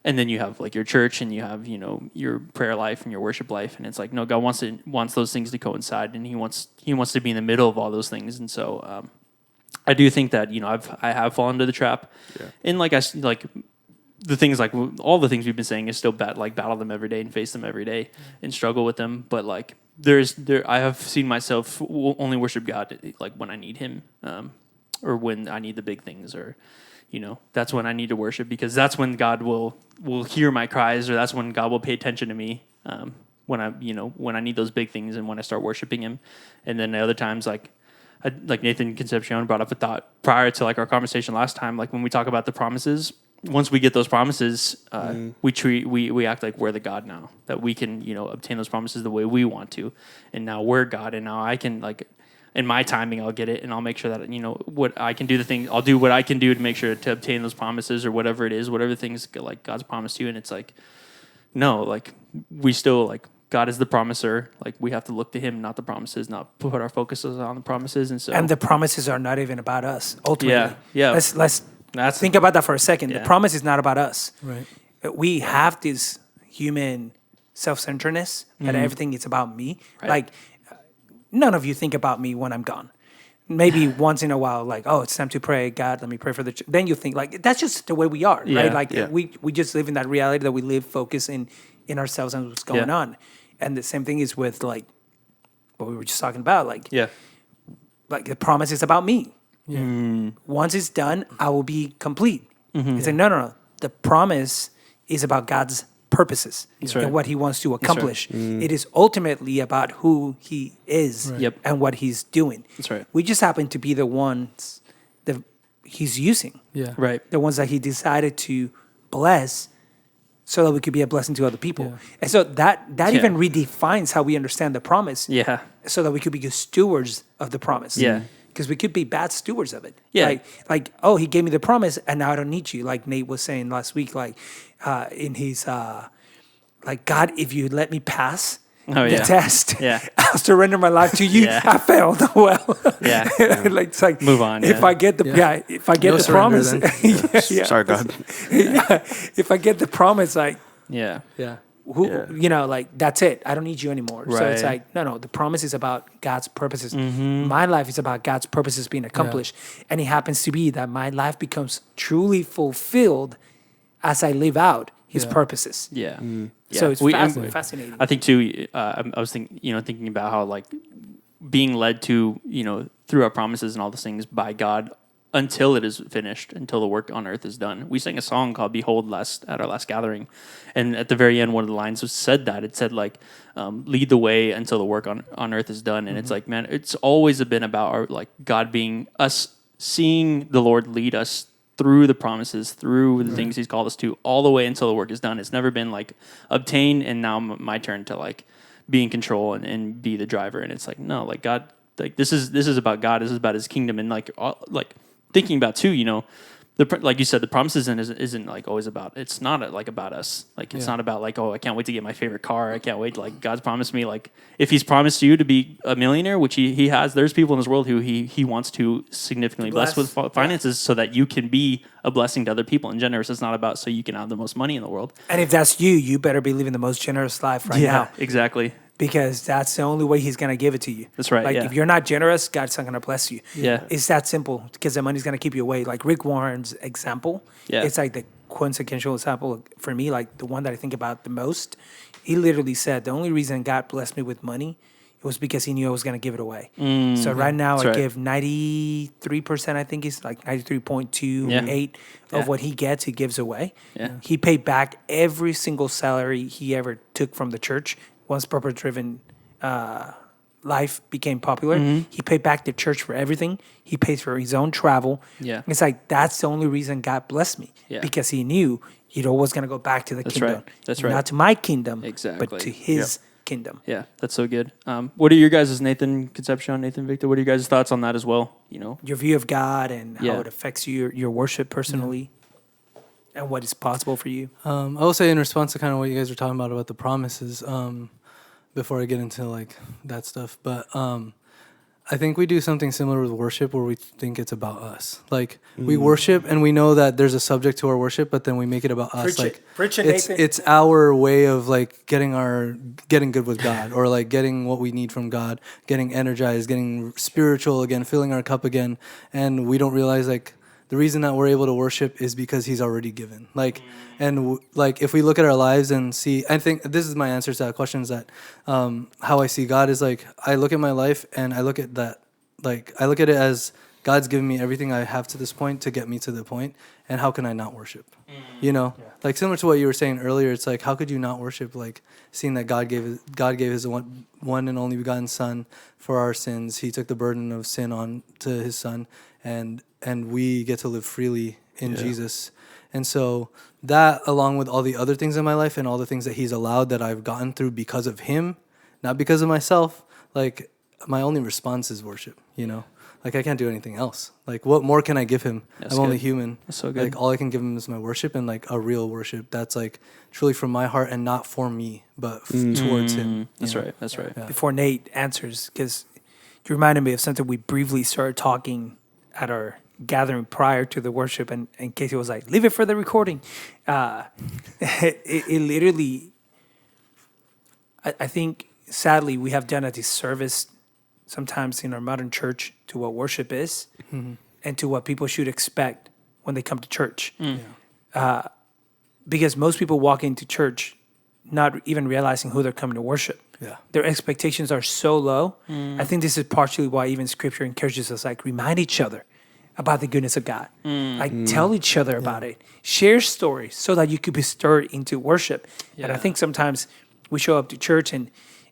And then you have like your church, and you have, your prayer life and your worship life. And it's like, no, God wants those things to coincide, and He wants to be in the middle of all those things. And so I do think that, I have fallen into the trap. Yeah. And the things, like all the things we've been saying is still battle them every day and face them every day and struggle with them. But like, I have seen myself only worship God like when I need Him, or when I need the big things, or that's when I need to worship, because that's when God will hear my cries, or that's when God will pay attention to me, when I need those big things and when I start worshiping Him. And then the other times, like Nathan Concepcion brought up a thought prior to like our conversation last time, like when we talk about the promises. Once we get those promises, we act like we're the God now, that we can, obtain those promises the way we want to. And now we're God, and now I can, like, in my timing, I'll get it, and I'll make sure that, what I can do, I'll do what I can do to make sure to obtain those promises, or whatever it is, whatever things like God's promised you. And it's like, no, like we still, like, God is the promiser. Like we have to look to Him, not the promises, not put our focuses on the promises. And the promises are not even about us, ultimately. Yeah. Let's think about that for a second. Yeah. The promise is not about us. Right. We have this human self-centeredness that everything is about me. Right. Like, none of you think about me when I'm gone. maybe once in a while, like, oh, it's time to pray. God, let me pray for the church. Then you think, like, that's just the way we are, right? Like, we just live in that reality that we live focused in ourselves and what's going on. And the same thing is with, like, what we were just talking about. Like, like the promise is about me. Once it's done, I will be complete. It's like, no. The promise is about God's purposes and what he wants to accomplish. It is ultimately about who he is and what he's doing. That's right. We just happen to be the ones that he's using. Yeah. Right. The ones that he decided to bless so that we could be a blessing to other people. Yeah. And so that even redefines how we understand the promise. Yeah. So that we could be good stewards of the promise. Yeah. Because we could be bad stewards of it. Yeah. Like, oh, he gave me the promise, and now I don't need you. Like Nate was saying last week, like in his, like, God, if you let me pass the test, I'll surrender my life to you. I failed. Well, like it's like move on. If I get the if I get the promise, Sorry, God. If I get the promise, like Who you know, like, that's it. I don't need you anymore. So it's Right. like, no, the promise is about God's purposes. My life is about God's purposes being accomplished. And it happens to be that my life becomes truly fulfilled as I live out his purposes. Yeah. So it's fascinating. I think too. I was thinking about how, like, being led to, through our promises and all those things by God until it is finished, until the work on earth is done. We sang a song called "Behold" at our last gathering, and at the very end, one of the lines said that it said, like, lead the way until the work on earth is done. And it's like, man, it's always been about our, like, God being us, seeing the Lord lead us through the promises, through the things he's called us to, all the way until the work is done. It's never been like obtain and now my turn to, like, be in control and be the driver. And it's like, no, like, God, like, this is about God. This is about his kingdom. And like thinking about too, like you said, the promises isn't like always about. It's not like about us. Like, it's not about, like, oh, I can't wait to get my favorite car. I can't wait. Like, God's promised me, like, if he's promised you to be a millionaire, which he has, there's people in this world who he wants to significantly bless with finances so that you can be a blessing to other people. And generous is not about so you can have the most money in the world. And if that's you better be living the most generous life right now. Exactly. Because that's the only way he's going to give it to you. That's right. Like, if you're not generous, God's not going to bless you. Yeah. It's that simple, because the money's going to keep you away. Like Rick Warren's example, it's like the quintessential example for me, like the one that I think about the most. He literally said, the only reason God blessed me with money, it was because he knew I was going to give it away. So right now I give 93%, I think it's like 93.28 of what he gets, he gives away. Yeah. He paid back every single salary he ever took from the church. Once purpose-driven life became popular, he paid back the church for everything. He pays for his own travel. Yeah. It's like, that's the only reason God blessed me. Yeah. Because he knew it always going to go back to the kingdom. Right. That's right. Not to my kingdom, Exactly. but to his kingdom. Yeah, that's so good. What are your guys' Nathan Concepcion, Nathan Victor? What are your guys' thoughts on that as well? Your view of God and how it affects your worship personally. And what is possible for you. I will say, in response to kind of what you guys were talking about the promises, before I get into, like, that stuff, but I think we do something similar with worship where we think it's about us. Like, we worship and we know that there's a subject to our worship, but then we make it about us. Preach it, Nathan. It's our way of, like, getting good with God, or, like, getting what we need from God, getting energized, getting spiritual again, filling our cup again, and we don't realize, like, the reason that we're able to worship is because he's already given. Like, and like, if we look at our lives and see, I think this is my answer to that question, is that how I see God is, like, I look at my life and I look at that, like, I look at it as God's given me everything I have to this point to get me to the point, and how can I not worship? Like, similar to what you were saying earlier, it's like, how could you not worship, like, seeing that God gave his one and only begotten Son for our sins. He took the burden of sin on to his Son, and we get to live freely in Jesus. And so that, along with all the other things in my life and all the things that he's allowed that I've gotten through because of him, not because of myself, like, my only response is worship, Like, I can't do anything else. Like, what more can I give him? That's I'm only good. human. That's so good. Like, all I can give him is my worship, and, like, a real worship that's, like, truly from my heart and not for me, but towards him. That's right. That's right. Yeah. Before Nate answers, because you reminded me of something we briefly started talking at our gathering prior to the worship, and Casey was like, leave it for the recording. It literally, I think, sadly, we have done a disservice sometimes in our modern church to what worship is and to what people should expect when they come to church. Because most people walk into church not even realizing who they're coming to worship. Yeah. Their expectations are so low. I think this is partially why even Scripture encourages us, like, remind each other about the goodness of God. Like, tell each other about it. Share stories so that you could be stirred into worship. And I think sometimes we show up to church and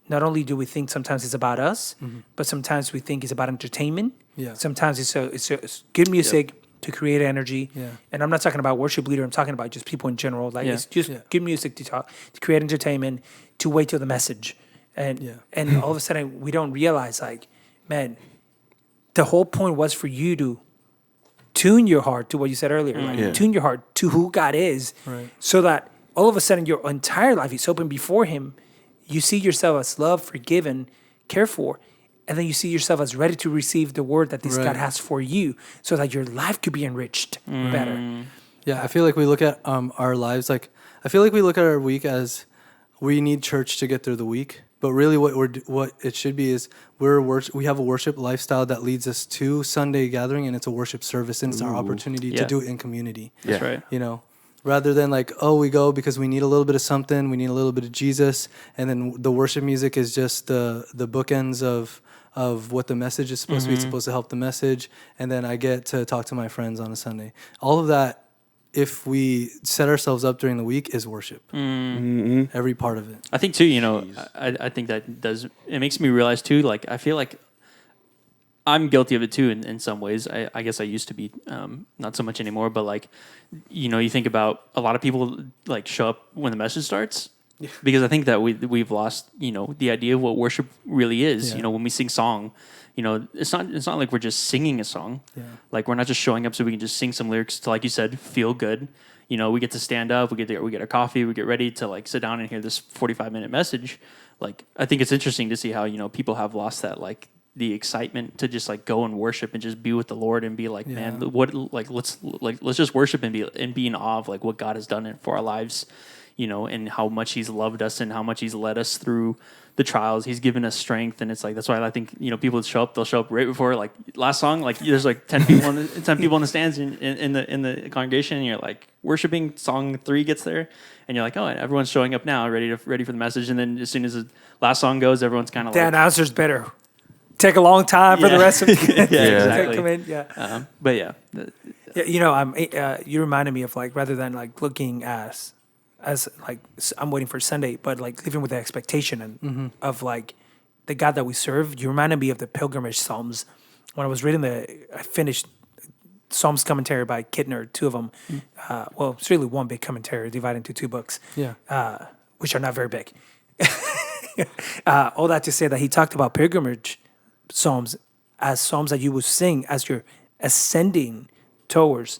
not only do we think sometimes it's about us, but sometimes we think it's about entertainment. Yeah. Sometimes it's good music to create energy. Yeah. And I'm not talking about worship leader. I'm talking about just people in general. Like, it's just good music to create entertainment, to wait till the message. And all of a sudden we don't realize, like, man, the whole point was for you to tune your heart to what you said earlier. Like, tune your heart to who God is, so that all of a sudden your entire life is open before Him. You see yourself as loved, forgiven, cared for, and then you see yourself as ready to receive the word that this God has for you, so that your life could be enriched better. Yeah, I feel like we look at our lives like, I feel like we look at our week as we need church to get through the week. But really, what it should be is we have a worship lifestyle that leads us to Sunday gathering, and it's a worship service, and it's our opportunity to do it in community. That's right. You know, rather than like, oh, we go because we need a little bit of something, we need a little bit of Jesus, and then the worship music is just the bookends of what the message is supposed to be. It's supposed to help the message, and then I get to talk to my friends on a Sunday. All of that, if we set ourselves up during the week, is worship. Every part of it. I think too, you know, I think that does, it makes me realize too, like, I feel like I'm guilty of it too in some ways. I guess I used to be, not so much anymore, but like, you know, you think about a lot of people like show up when the message starts. Because I think that we've lost, you know, the idea of what worship really is. You know, when we sing song, you know, it's not like we're just singing a song. Like, we're not just showing up so we can just sing some lyrics to, like you said, feel good. You know, we get to stand up, we get our coffee, we get ready to like sit down and hear this 45-minute message. Like, I think it's interesting to see how, you know, people have lost that, like, the excitement to just like go and worship and just be with the Lord and be like, man, what, like, let's just worship and be in awe of like what God has done for our lives. You know, and how much He's loved us and how much He's led us through the trials. He's given us strength, and it's like, that's why I think, you know, people they'll show up right before like last song. Like, there's like 10 people in the stands in the congregation, and you're like worshiping. Song 3 gets there, and you're like, oh, everyone's showing up now, ready for the message. And then as soon as the last song goes, everyone's kind of like, that answer's better. Take a long time for the rest of the exactly. come in. But yeah, you know, you reminded me of, like, rather than like looking as like I'm waiting for Sunday, but like living with the expectation and of like the God that we serve. You reminded me of the pilgrimage Psalms. When I was reading I finished Psalms commentary by Kittner, 2 of them. Well, it's really one big commentary divided into 2 books, which are not very big. All that to say that he talked about pilgrimage Psalms as Psalms that you would sing as you're ascending towards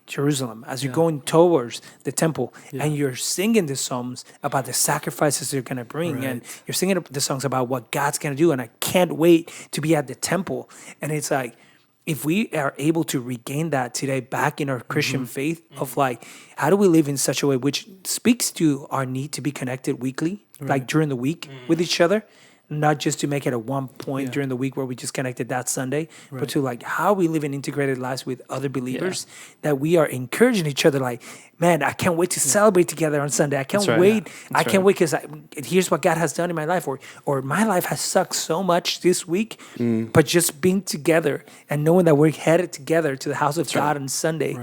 Jerusalem, as you're going towards the temple, and you're singing the Psalms about the sacrifices you're going to bring, and you're singing the songs about what God's going to do, and I can't wait to be at the temple. And it's like, if we are able to regain that today back in our Christian faith of like, how do we live in such a way which speaks to our need to be connected weekly, like during the week with each other, not just to make it at one point during the week where we just connected that Sunday, but to like how we live in integrated lives with other believers, that we are encouraging each other. Like, man, I can't wait to celebrate together on Sunday. I can't wait. I can't wait because here's what God has done in my life, or my life has sucked so much this week, but just being together and knowing that we're headed together to the house of God on Sunday.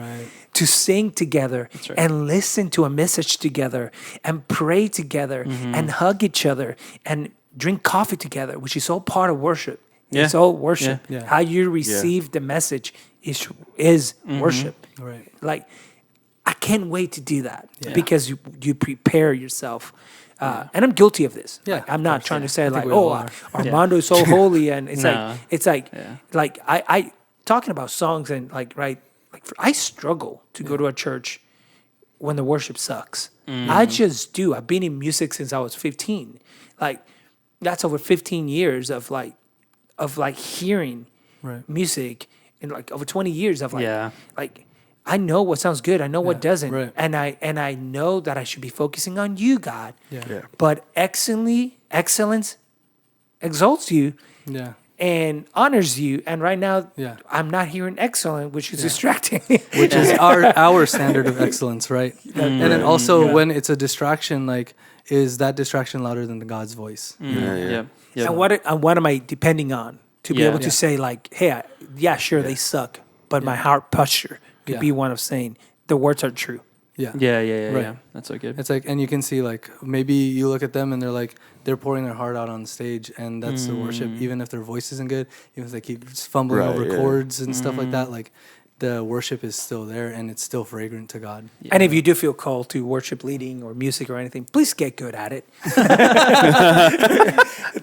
To sing together and listen to a message together and pray together and hug each other and drink coffee together, which is all part of worship. It's all worship. How you receive the message is worship. Like, I can't wait to do that because you prepare yourself. And I'm guilty of this. Like, I'm not trying to say like, oh, Armando is so holy, and it's like I talking about songs and like I struggle to go to a church when the worship sucks. I just do. I've been in music since I was 15. Like, that's over 15 years of hearing music, and like over 20 years of like I know what sounds good, I know what doesn't, and I know that I should be focusing on you, God. But excellence exalts you and honors you. And right now, Yeah. I'm not hearing excellent, which is distracting. Which is our standard of excellence, right? And then also when it's a distraction, like, is that distraction louder than the God's voice? Yeah. And what am I depending on to be able to say, like, hey, they suck, but my heart posture could be one of saying the words are true. Yeah. That's so good. It's like, and you can see, like, maybe you look at them and they're pouring their heart out on the stage, and that's the worship. Even if their voice isn't good, even if they keep fumbling over chords and stuff like that, like, the worship is still there and it's still fragrant to God. Yeah. And if you do feel called to worship leading or music or anything, please get good at it.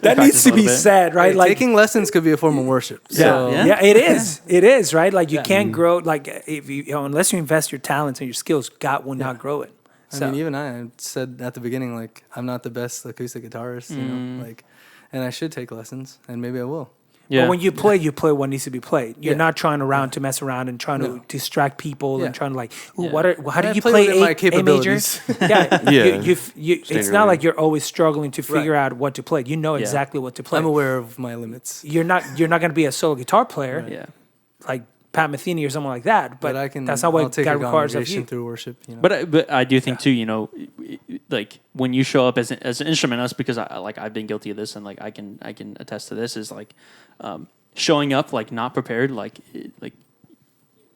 That needs to be said, right? Like, taking lessons could be a form of worship. So. Yeah, it is. It is, right? Like, you can't grow, like, if unless you invest your talents and your skills, God will not grow it. I mean, even I said at the beginning, like, I'm not the best acoustic guitarist, you know, like, and I should take lessons, and maybe I will. Yeah. But when you play what needs to be played. You're not trying to mess around and trying to distract people and trying to, like, how do you play A major? It's not like you're always struggling to figure out what to play. You know exactly what to play. I'm aware of my limits. You're not going to be a solo guitar player, like Pat Metheny or someone like that. But that's not what God requires of you. Through worship, you know? But I do think too, you know, like when you show up as an instrumentalist, because I've been guilty of this, and like I can attest to this, is like showing up like not prepared, like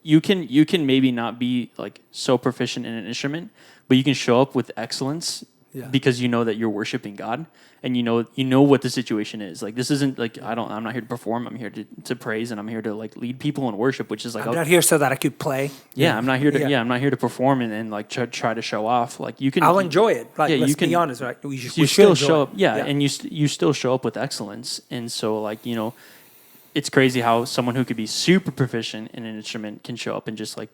you can maybe not be like so proficient in an instrument, but you can show up with excellence because you know that you're worshiping God, and you know what the situation is. Like, this isn't like I'm not here to perform. I'm here to praise, and I'm here to like lead people in worship, which is like I'm not here so that I could play. I'm not here to I'm not here to perform and like try to show off. Like, you can I'll enjoy it. Like, let's be honest, right? You still show up, and you still show up with excellence. And so, like, you know, it's crazy how someone who could be super proficient in an instrument can show up and just like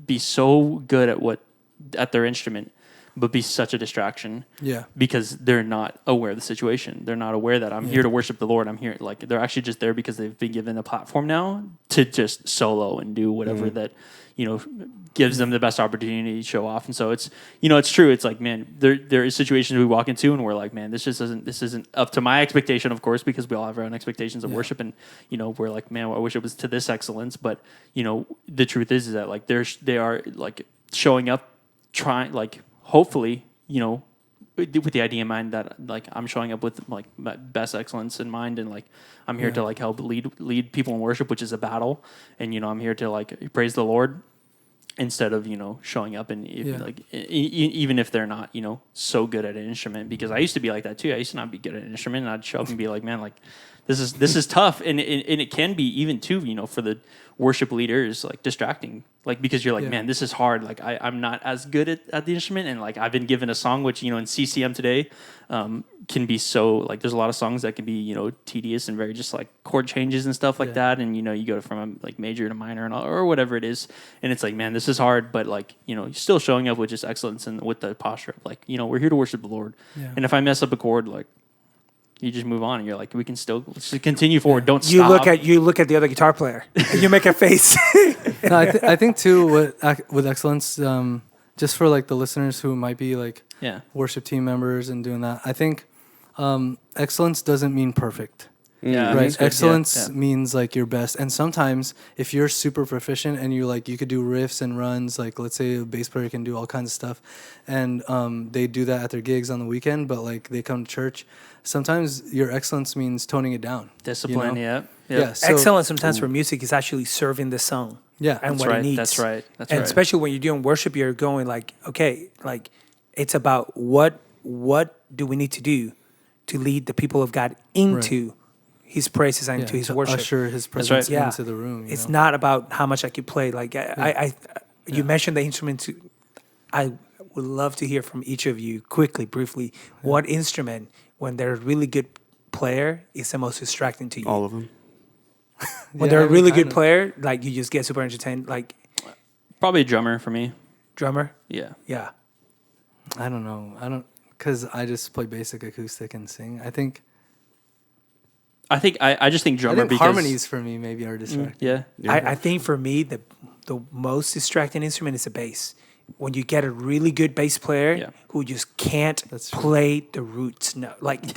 be so good at their instrument, but be such a distraction. Yeah. Because they're not aware of the situation. They're not aware that I'm here to worship the Lord. I'm here, like, they're actually just there because they've been given a platform now to just solo and do whatever that, you know, gives them the best opportunity to show off. And so it's, you know, it's true. It's like, man, there is situations we walk into and we're like, man, this isn't up to my expectation, of course, because we all have our own expectations of worship. And, you know, we're like, man, I wish it was to this excellence. But, you know, the truth is that like they are like showing up, trying, like, hopefully, you know, with the idea in mind that like I'm showing up with like my best excellence in mind, and like I'm here to like help lead people in worship, which is a battle, and you know I'm here to like praise the Lord instead of, you know, showing up and like even if they're not, you know, so good at an instrument, because I used to be like that too. I used to not be good at an instrument, and I'd show up and be like, man, like this is tough, and it can be even too, you know, for the worship leaders, like distracting, like, because you're like, man, this is hard. Like I'm not as good at the instrument, and like I've been given a song which, you know, in CCM today can be so like there's a lot of songs that can be, you know, tedious and very just like chord changes and stuff like that, and you know you go from like major to minor and all, or whatever it is, and it's like, man, this is hard, but like, you know, you're still showing up with just excellence and with the posture of like, you know, we're here to worship the Lord, and if I mess up a chord, like, you just move on, and you're like, we can still continue forward. Don't stop. You look at the other guitar player, and you make a face. No, I think too with excellence, just for like the listeners who might be like worship team members and doing that, I think excellence doesn't mean perfect. Yeah, right. Excellence means like your best, and sometimes if you're super proficient and you could do riffs and runs, like let's say a bass player can do all kinds of stuff, and they do that at their gigs on the weekend, but like they come to church. Sometimes your excellence means toning it down. Discipline, you know? So, excellence sometimes for music is actually serving the song. Yeah, and what it needs. That's right. And especially when you're doing worship, you're going like, okay, like it's about what do we need to do to lead the people of God into His praises and into His worship. Usher His presence into the room. It's not about how much I could play. Like you mentioned the instrument. I would love to hear from each of you quickly, briefly, what instrument, when they're a really good player, is the most distracting to you? All of them. When they're a really good player, like you just get super entertained. Like probably a drummer for me. Drummer? Yeah. I don't know. Because I just play basic acoustic and sing. I just think drummer, because harmonies for me maybe are distracting. I think for me the most distracting instrument is the bass, when you get a really good bass player who just can't play the roots note. Like,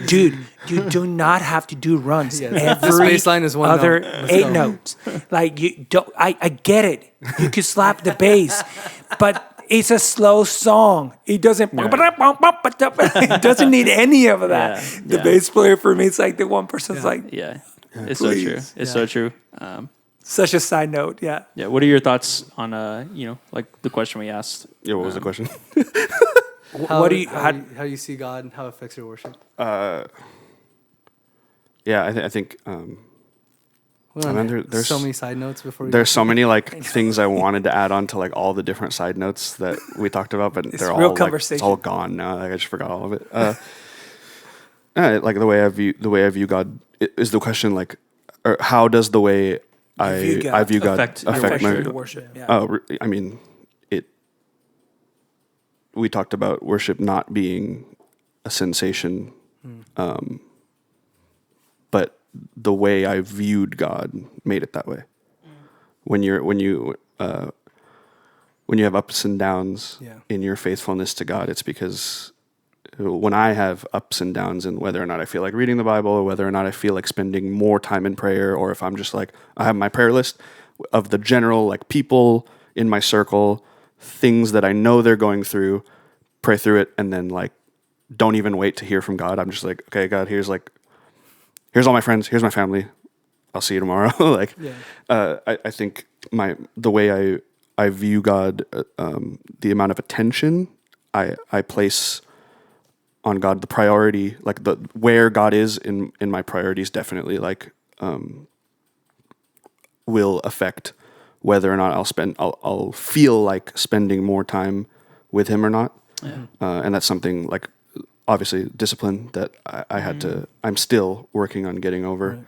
dude, you do not have to do runs. Every bass line is one other note. 8 notes. Like, you don't. I get it. You could slap the bass, but it's a slow song. It doesn't. It doesn't need any of that. The bass player for me, it's like the one person's like, it's so true. It's so true. Such a side note, Yeah. What are your thoughts on like the question we asked? Yeah. What was the question? How do you see God and how it affects your worship? I think. There's so many side notes before. There's so many like things I wanted to add on to like all the different side notes that we talked about, but they're all like, it's all gone now. Like I just forgot all of it. Like the way I view God is the question, like, or how does the way I view God affect my worship? Yeah. Oh, I mean, we talked about worship not being a sensation, but the way I viewed God made it that way. When you have ups and downs in your faithfulness to God, it's because when I have ups and downs in whether or not I feel like reading the Bible, or whether or not I feel like spending more time in prayer, or if I'm just like, I have my prayer list of the general like people in my circle, things that I know they're going through, pray through it, and then like don't even wait to hear from God. I'm just like, okay, God, here's all my friends, here's my family, I'll see you tomorrow. Like, I think the way I view God, the amount of attention I place on God, the priority, like where God is in my priorities, definitely like will affect whether or not I'll feel like spending more time with Him or not. And that's something like obviously discipline that I had to. I'm still working on getting over.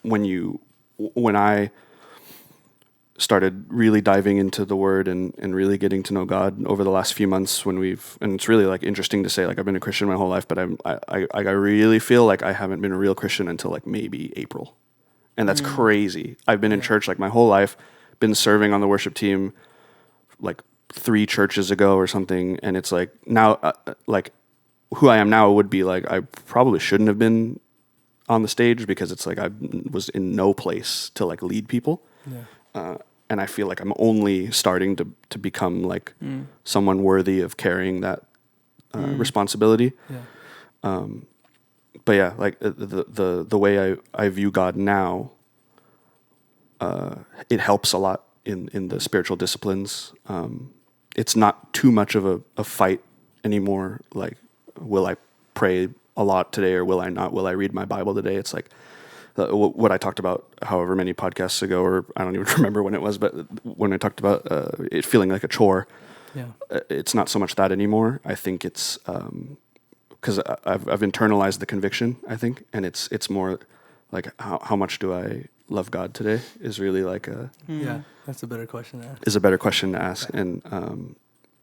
When I started really diving into the Word and really getting to know God over the last few months, and it's really like interesting to say, like I've been a Christian my whole life, but I really feel like I haven't been a real Christian until like maybe April, and that's crazy. I've been in church like my whole life, been serving on the worship team, like 3 churches ago or something, and it's like now, like who I am now would be like I probably shouldn't have been on the stage, because it's like I was in no place to like lead people. And I feel like I'm only starting to become like someone worthy of carrying that responsibility. But yeah, like the way I view God now, it helps a lot in the spiritual disciplines. It's not too much of a fight anymore. Like, will I pray a lot today or will I not? Will I read my Bible today? It's like what I talked about however many podcasts ago, or I don't even remember when it was, but when I talked about it feeling like a chore, it's not so much that anymore. I think it's because I've internalized the conviction, I think, and it's more like how much do I love God today is really like that's a better question to ask. Is a better question to ask. And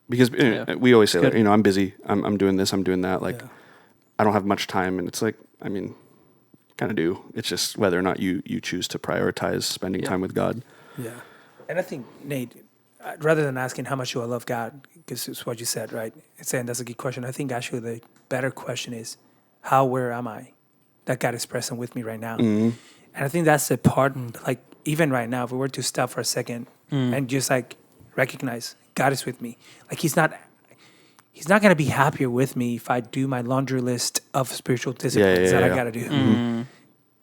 because we always say like, I'm busy, I'm doing this, I'm doing that, like I don't have much time, and it's like, I mean, kind of do. It's just whether or not you choose to prioritize spending time with God. And I think, Nate, rather than asking how much do I love God, because it's what you said, right? It's saying that's a good question. I think actually the better question is, where am I that God is present with me right now? And I think that's the part, like even right now, if we were to stop for a second and just like recognize God is with me. Like He's not going to be happier with me if I do my laundry list of spiritual disciplines that I got to do.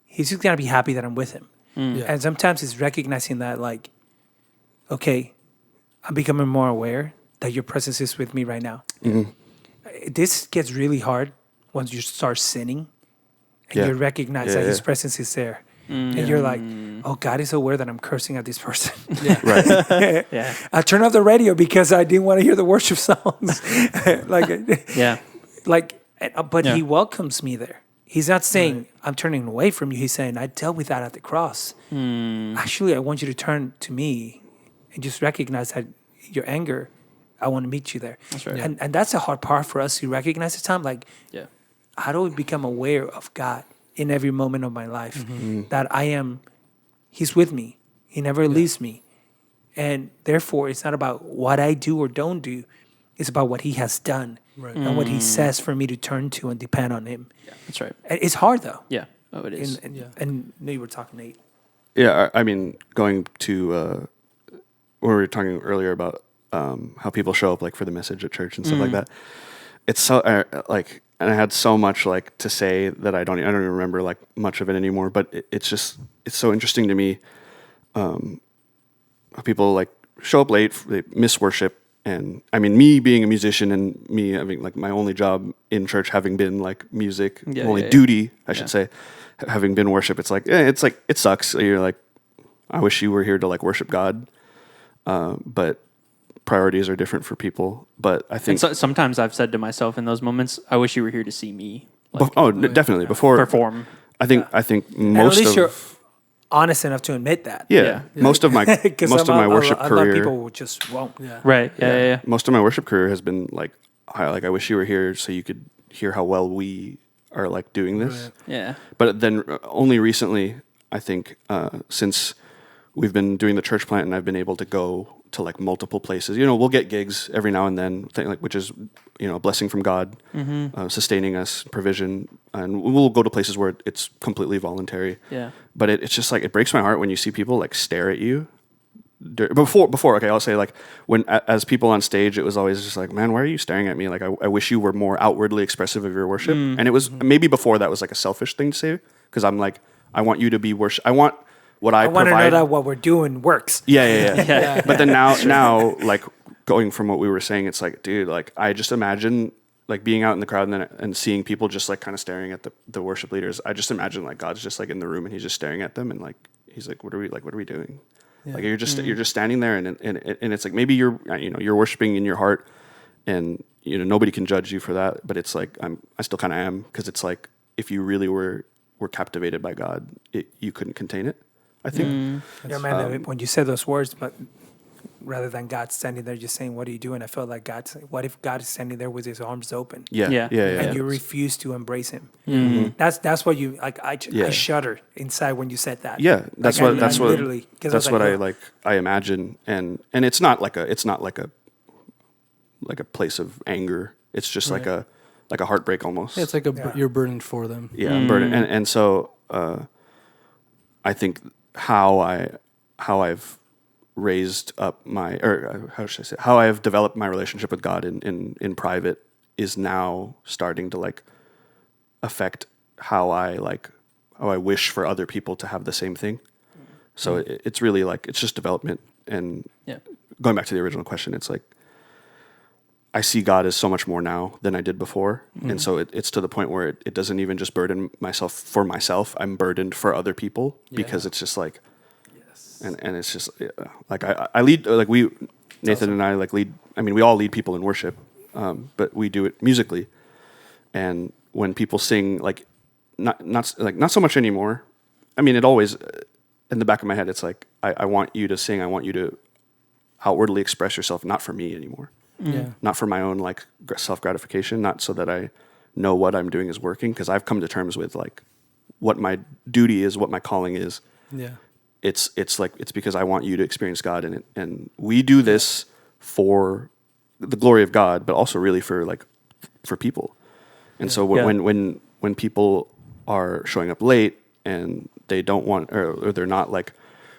He's just going to be happy that I'm with Him. And sometimes it's recognizing that, like, okay, I'm becoming more aware that your presence is with me right now. This gets really hard once you start sinning and you recognize that His presence is there. And you're like, oh, God is aware that I'm cursing at this person. I turned off the radio because I didn't want to hear the worship songs. But He welcomes me there. He's not saying, I'm turning away from you. He's saying, I dealt with that at the cross. Actually, I want you to turn to me and just recognize that your anger, I want to meet you there. That's right. And that's a hard part for us to recognize at time. Like, how do we become aware of God in every moment of my life? That He's with me. He never leaves me. And therefore, it's not about what I do or don't do. It's about what he has done and what he says for me to turn to and depend on him. Yeah, that's right. It's hard, though. Yeah. Oh, it is. And you were talking, Nate. Yeah, I mean, going to when we were talking earlier about how people show up like for the message at church and stuff like that. It's so like, and I had so much like to say that I don't even remember like much of it anymore. But it's so interesting to me. How people like show up late, they miss worship, and I mean, me being a musician and me having like my only job in church having been like music, duty, I should say, having been worship. It's like it sucks. You're like, I wish you were here to like worship God, but priorities are different for people. But I think sometimes I've said to myself in those moments, I wish you were here to see me. Like, definitely before perform. I think most at least of you're honest enough to admit that. Most of my worship a career, lot of people just won't. Right. Yeah. Most of my worship career has been like I wish you were here so you could hear how well we are like doing this. Right. Yeah. But then only recently, I think, since we've been doing the church plant and I've been able to go to like multiple places. You know, we'll get gigs every now and then, which is, you know, a blessing from God, sustaining us, provision, and we'll go to places where it's completely voluntary. Yeah. But it's just like, it breaks my heart when you see people like stare at you. Before, okay, I'll say like when as people on stage, it was always just like, man, why are you staring at me? Like I wish you were more outwardly expressive of your worship. And it was maybe before that was like a selfish thing to say, because I'm like, I want you to be worship. I want what I want to provide. know that what we're doing works. Yeah. But then now, like going from what we were saying, it's like, dude, like I just imagine like being out in the crowd and seeing people just like kind of staring at the worship leaders. I just imagine like God's just like in the room and he's just staring at them and like he's like, what are we doing? Yeah. Like you're just standing there and it's like maybe you're worshiping in your heart and you know nobody can judge you for that. But it's like I still kind of am, because it's like if you really were captivated by God, you couldn't contain it. I think. Yeah, man. When you said those words, but rather than God standing there just saying, "What are you doing?" I felt like what if God is standing there with his arms open? Yeah. And you refuse to embrace Him. That's what you like. I shudder inside when you said that. Yeah, that's like, what I imagine, and it's not like a place of anger. It's just like a heartbreak almost. Yeah, it's like you're burdened for them. Yeah, I'm burdened, and so I think how I've raised up how I've developed my relationship with God in private is now starting to like affect how I wish for other people to have the same thing. So it's really like it's just development. And going back to the original question, it's like I see God as so much more now than I did before. And so it's to the point where it doesn't even just burden myself. I'm burdened for other people because it's just like, and it's just like I lead, like Nathan and I like lead, I mean, we all lead people in worship, but we do it musically. And when people sing, like not so much anymore. I mean, it always, in the back of my head, it's like, I want you to sing. I want you to outwardly express yourself, not for me anymore. Not for my own like self-gratification, not so that I know what I'm doing is working, because I've come to terms with like what my duty is, what my calling is. It's like it's because I want you to experience God in it, and we do this for the glory of God, but also really for people. And so when people are showing up late and they don't want, or they're not like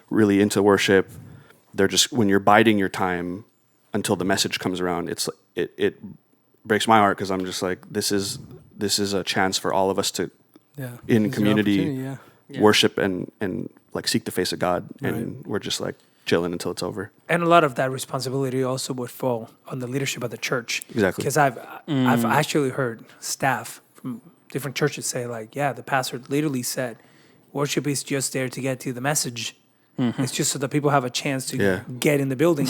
really into worship, they're just, when you're biding your time until the message comes around, it breaks my heart, because I'm just like, this is a chance for all of us to in community worship and like seek the face of God, and we're just like chilling until it's over. And a lot of that responsibility also would fall on the leadership of the church. Exactly. Because I've actually heard staff from different churches say like, the pastor literally said, worship is just there to get to the message. It's just so that people have a chance to get in the building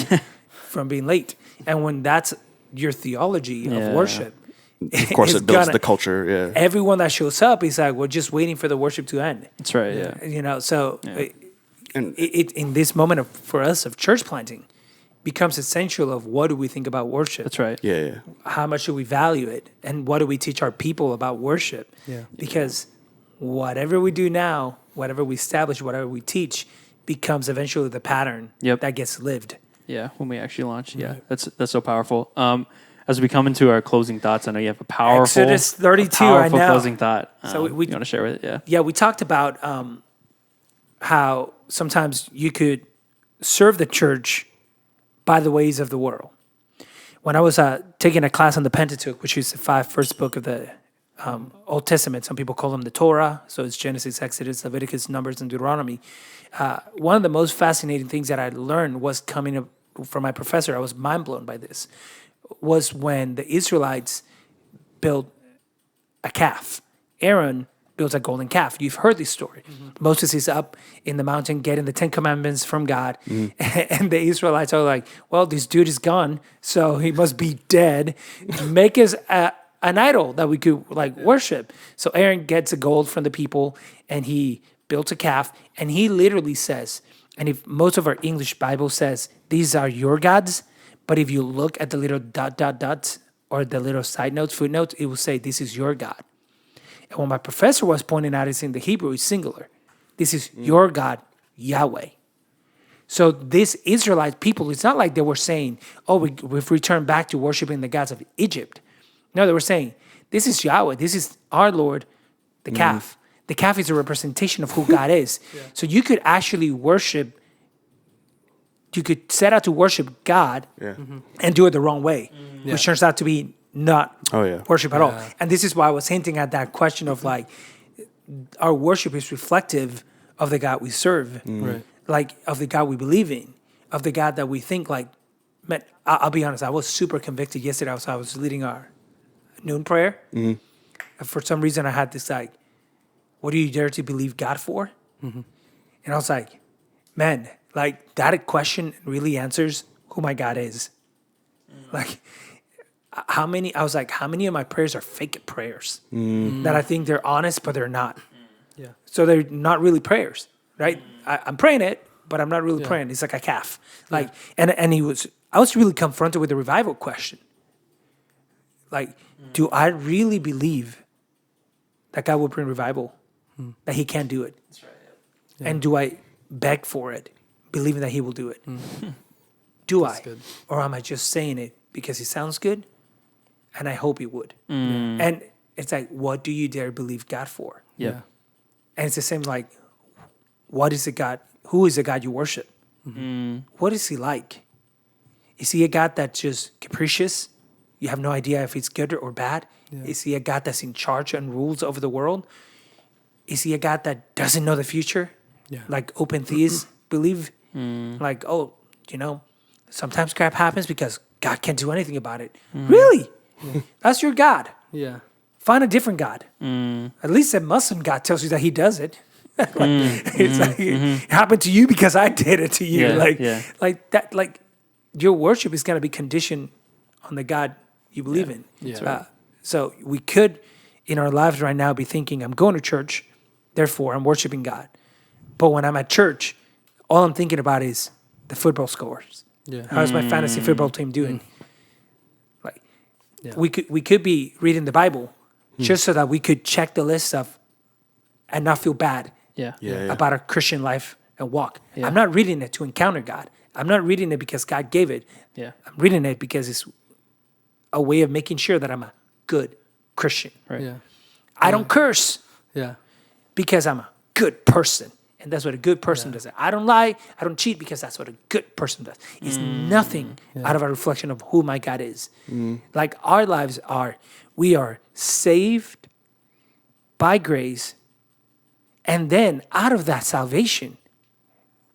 from being late. And when that's your theology of worship, of course it builds the culture. Everyone that shows up is like, we're just waiting for the worship to end. That's right. You know, so it in this moment for us of church planting becomes essential of what do we think about worship. That's right. How much do we value it, and what do we teach our people about worship? Because whatever we do now, whatever we establish, whatever we teach, becomes eventually the pattern that gets lived. Yeah, when we actually launch. Yeah, that's so powerful. As we come into our closing thoughts, I know you have a powerful Exodus 32. powerful I know. closing thought. So you want to share with it? Yeah. Yeah, we talked about how sometimes you could serve the church by the ways of the world. When I was taking a class on the Pentateuch, which is the first book of the Old Testament, some people call them the Torah. So it's Genesis, Exodus, Leviticus, Numbers, and Deuteronomy. One of the most fascinating things that I learned was coming up from my professor. I was mind blown by this. Was when the Israelites built a calf. Aaron built a golden calf. You've heard this story. Mm-hmm. Moses is up in the mountain getting the 10 Commandments from God. Mm-hmm. And the Israelites are like, well, this dude is gone, so he must be dead. Make us an idol that we could worship. So Aaron gets a gold from the people and he built a calf. And he literally says, and if most of our English Bible says, these are your gods, but if you look at the little ... or the little side notes, footnotes, it will say, this is your God. And what my professor was pointing out is in the Hebrew, it's singular. This is your God, Yahweh. So this Israelite people, it's not like they were saying, oh, we've returned back to worshiping the gods of Egypt. No, they were saying, this is Yahweh. This is our Lord, the calf. The calf is a representation of who God is. Yeah. So you could actually worship, you could set out to worship God and do it the wrong way, which turns out to be not worship at all. And this is why I was hinting at that question of our worship is reflective of the God we serve, of the God we believe in, of the God that we think man, I'll be honest, I was super convicted yesterday. I was leading our noon prayer. And for some reason I had this what do you dare to believe God for? And I was like, man, that question really answers who my God is. How many of my prayers are fake prayers that I think they're honest, but they're not. Yeah. So they're not really prayers, right? I'm praying it, but I'm not really praying. It's like a calf. And I was really confronted with the revival question. Do I really believe that God will bring revival? That he can do it? That's right. Yeah. And do I beg for it, believing that he will do it? Do That's I? Good. Or am I just saying it because it sounds good? And I hope he would. And it's what do you dare believe God for? Yeah. And it's the same what is the God? Who is the God you worship? What is he like? Is he a God that's just capricious? You have no idea if it's good or bad? Yeah. Is he a God that's in charge and rules over the world? Is he a God that doesn't know the future? Yeah. Like open theists believe? Sometimes crap happens because God can't do anything about it. Really? That's your God. Yeah. Find a different God. At least a Muslim God tells you that he does it. It happened to you because I did it to you. Your worship is going to be conditioned on the God you believe in. Yeah. So we could, in our lives right now, be thinking, I'm going to church, therefore I'm worshiping God. But when I'm at church, all I'm thinking about is the football scores. Yeah. How's my fantasy football team doing? We could be reading the Bible just so that we could check the list of and not feel bad about our Christian life and walk. Yeah. I'm not reading it to encounter God. I'm not reading it because God gave it. Yeah. I'm reading it because it's a way of making sure that I'm a good Christian. Right. Yeah. I don't curse because I'm a good person. And that's what a good person does. I don't lie. I don't cheat because that's what a good person does. It's nothing out of a reflection of who my God is. Our lives we are saved by grace. And then out of that salvation,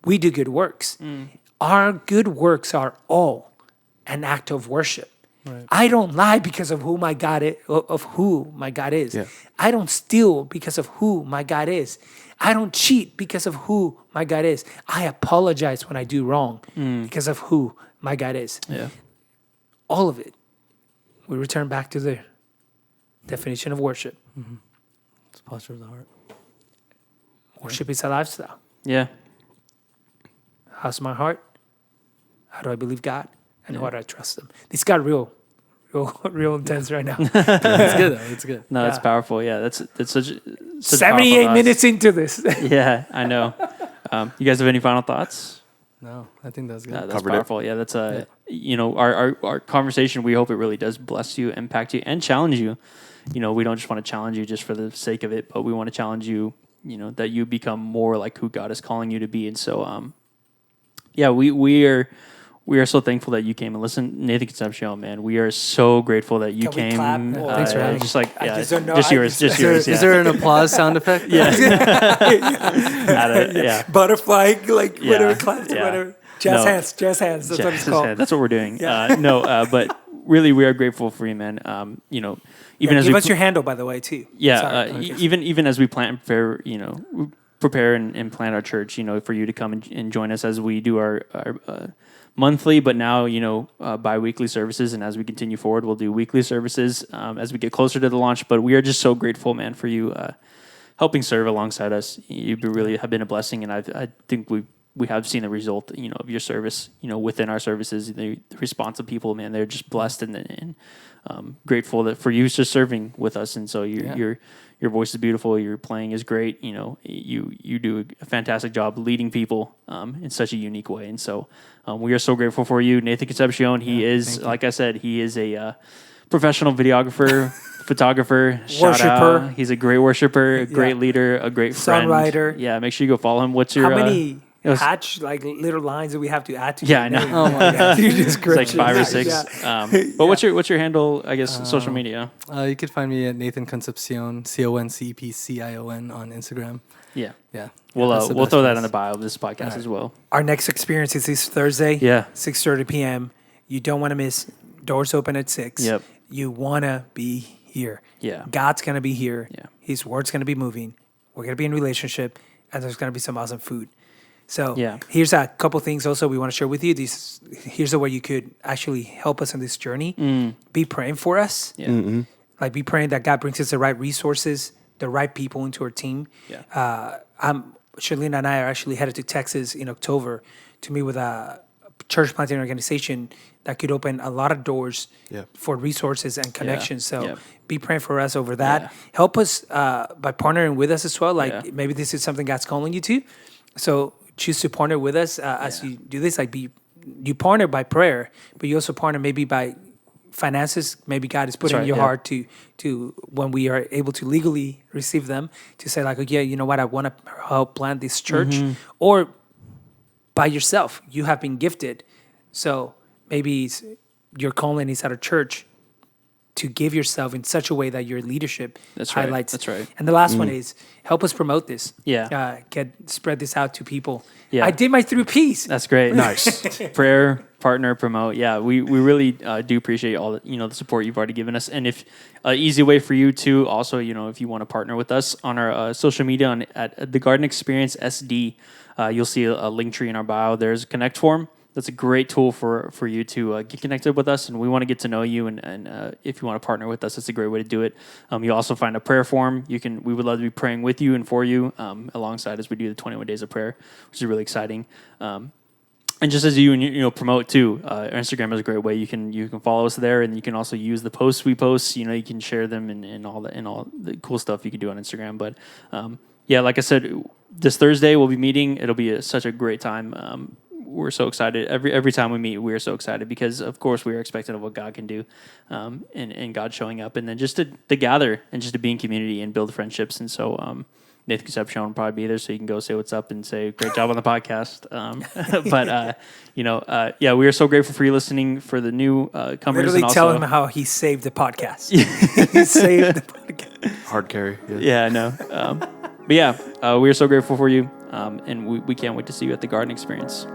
we do good works. Our good works are all an act of worship. Right. I don't lie because of who my God is. Yeah. I don't steal because of who my God is. I don't cheat because of who my God is. I apologize when I do wrong because of who my God is. Yeah. All of it. We return back to the definition of worship. It's a posture of the heart. Worship is a lifestyle. Yeah. How's my heart? How do I believe God? And how do I trust Him? This got real intense right now. It's good though. It's good. No, it's powerful. Yeah, that's such 78 minutes into this. Yeah, I know. You guys have any final thoughts? No, I think that's good. That's Covered powerful. Yeah, that's our conversation. We hope it really does bless you, impact you, and challenge you. We don't just want to challenge you just for the sake of it, but we want to challenge you. That you become more like who God is calling you to be. And so, we are so thankful that you came and listened. Nathan Concepcion, man, we are so grateful that you came. Thanks for having me. Just like, I yeah, just don't know. just yours. Is there an applause sound effect? Yeah. Butterfly, like Yeah. whatever, claps, Yeah. whatever. Jazz No. hands. That's what it's called. That's what we're doing. Yeah. But really, we are grateful for you, man. Even as give we us your handle, by the way, too. Yeah, Sorry. even as we plan and prepare, prepare and plan our church, for you to come and join us as we do our monthly, but now bi-weekly services, and as we continue forward, we'll do weekly services as we get closer to the launch. But we are just so grateful, man, for you helping serve alongside us. You really have been a blessing, and I think we have seen the result, of your service, within our services. The response of people, man, they're just blessed and grateful that for you just serving with us. And so your voice is beautiful. Your playing is great. You do a fantastic job leading people in such a unique way. And so we are so grateful for you, Nathan Concepcion. He is, like I said, he is a professional videographer, photographer, shout out. He's a great worshiper, a great leader, a great friend. Songwriter. Yeah, make sure you go follow him. What's your How many little lines that we have to add to? Yeah, I know. Oh my God, you're just It's like 5 or 6. Yeah. But what's your handle? I guess social media. You could find me at Nathan Concepcion, CONCEPCION on Instagram. Yeah. Yeah. We'll throw that in the bio of this podcast as well. Our next experience is this Thursday. Yeah. 6:30 p.m. You don't want to miss. Doors open at 6. Yep. You want to be here. Yeah. God's going to be here. Yeah. His word's going to be moving. We're going to be in relationship, and there's going to be some awesome food. So here's a couple things also we want to share with you. Here's a way you could actually help us on this journey. Be praying for us. Yeah. Mm-hmm. Like be praying that God brings us the right resources, the right people into our team. Yeah. Charlene and I are actually headed to Texas in October to meet with a church planting organization that could open a lot of doors for resources and connections. So be praying for us over that. Yeah. Help us by partnering with us as well. Like maybe this is something God's calling you to. So choose to partner with us as you do this. Like you partner by prayer, but you also partner maybe by finances. Maybe God is putting in your heart to when we are able to legally receive them to say like, oh, yeah, you know what, I want to help plant this church. Or by yourself, you have been gifted. So maybe your calling is at a church to give yourself in such a way that your leadership highlights. That's right. And the last one is help us promote this. Yeah. Spread this out to people. Yeah. I did my 3 Ps. That's great. Nice. Prayer, partner, promote. Yeah, we really do appreciate all the support you've already given us. And if easy way for you to also, if you want to partner with us on our social media at the Garden Experience SD, you'll see a link tree in our bio. There's a connect form. That's a great tool for you to get connected with us, and we want to get to know you. And if you want to partner with us, that's a great way to do it. You'll also find a prayer form. We would love to be praying with you and for you alongside as we do the 21 days of prayer, which is really exciting. And just as you promote too, our Instagram is a great way. You can follow us there, and you can also use the posts we post. You can share them and all the cool stuff you can do on Instagram. But like I said, this Thursday we'll be meeting. It'll be such a great time. We're so excited. Every time we meet, we're so excited because, of course, we are expecting of what God can do and God showing up. And then just to gather and just to be in community and build friendships. And so Nathan Concepcion will probably be there so you can go say what's up and say, great job on the podcast. We are so grateful for you listening, for the new comers. Literally and also, tell him how he saved the podcast. He saved the podcast. Hard carry. Yeah, I know. We are so grateful for you. And we can't wait to see you at the Garden Experience.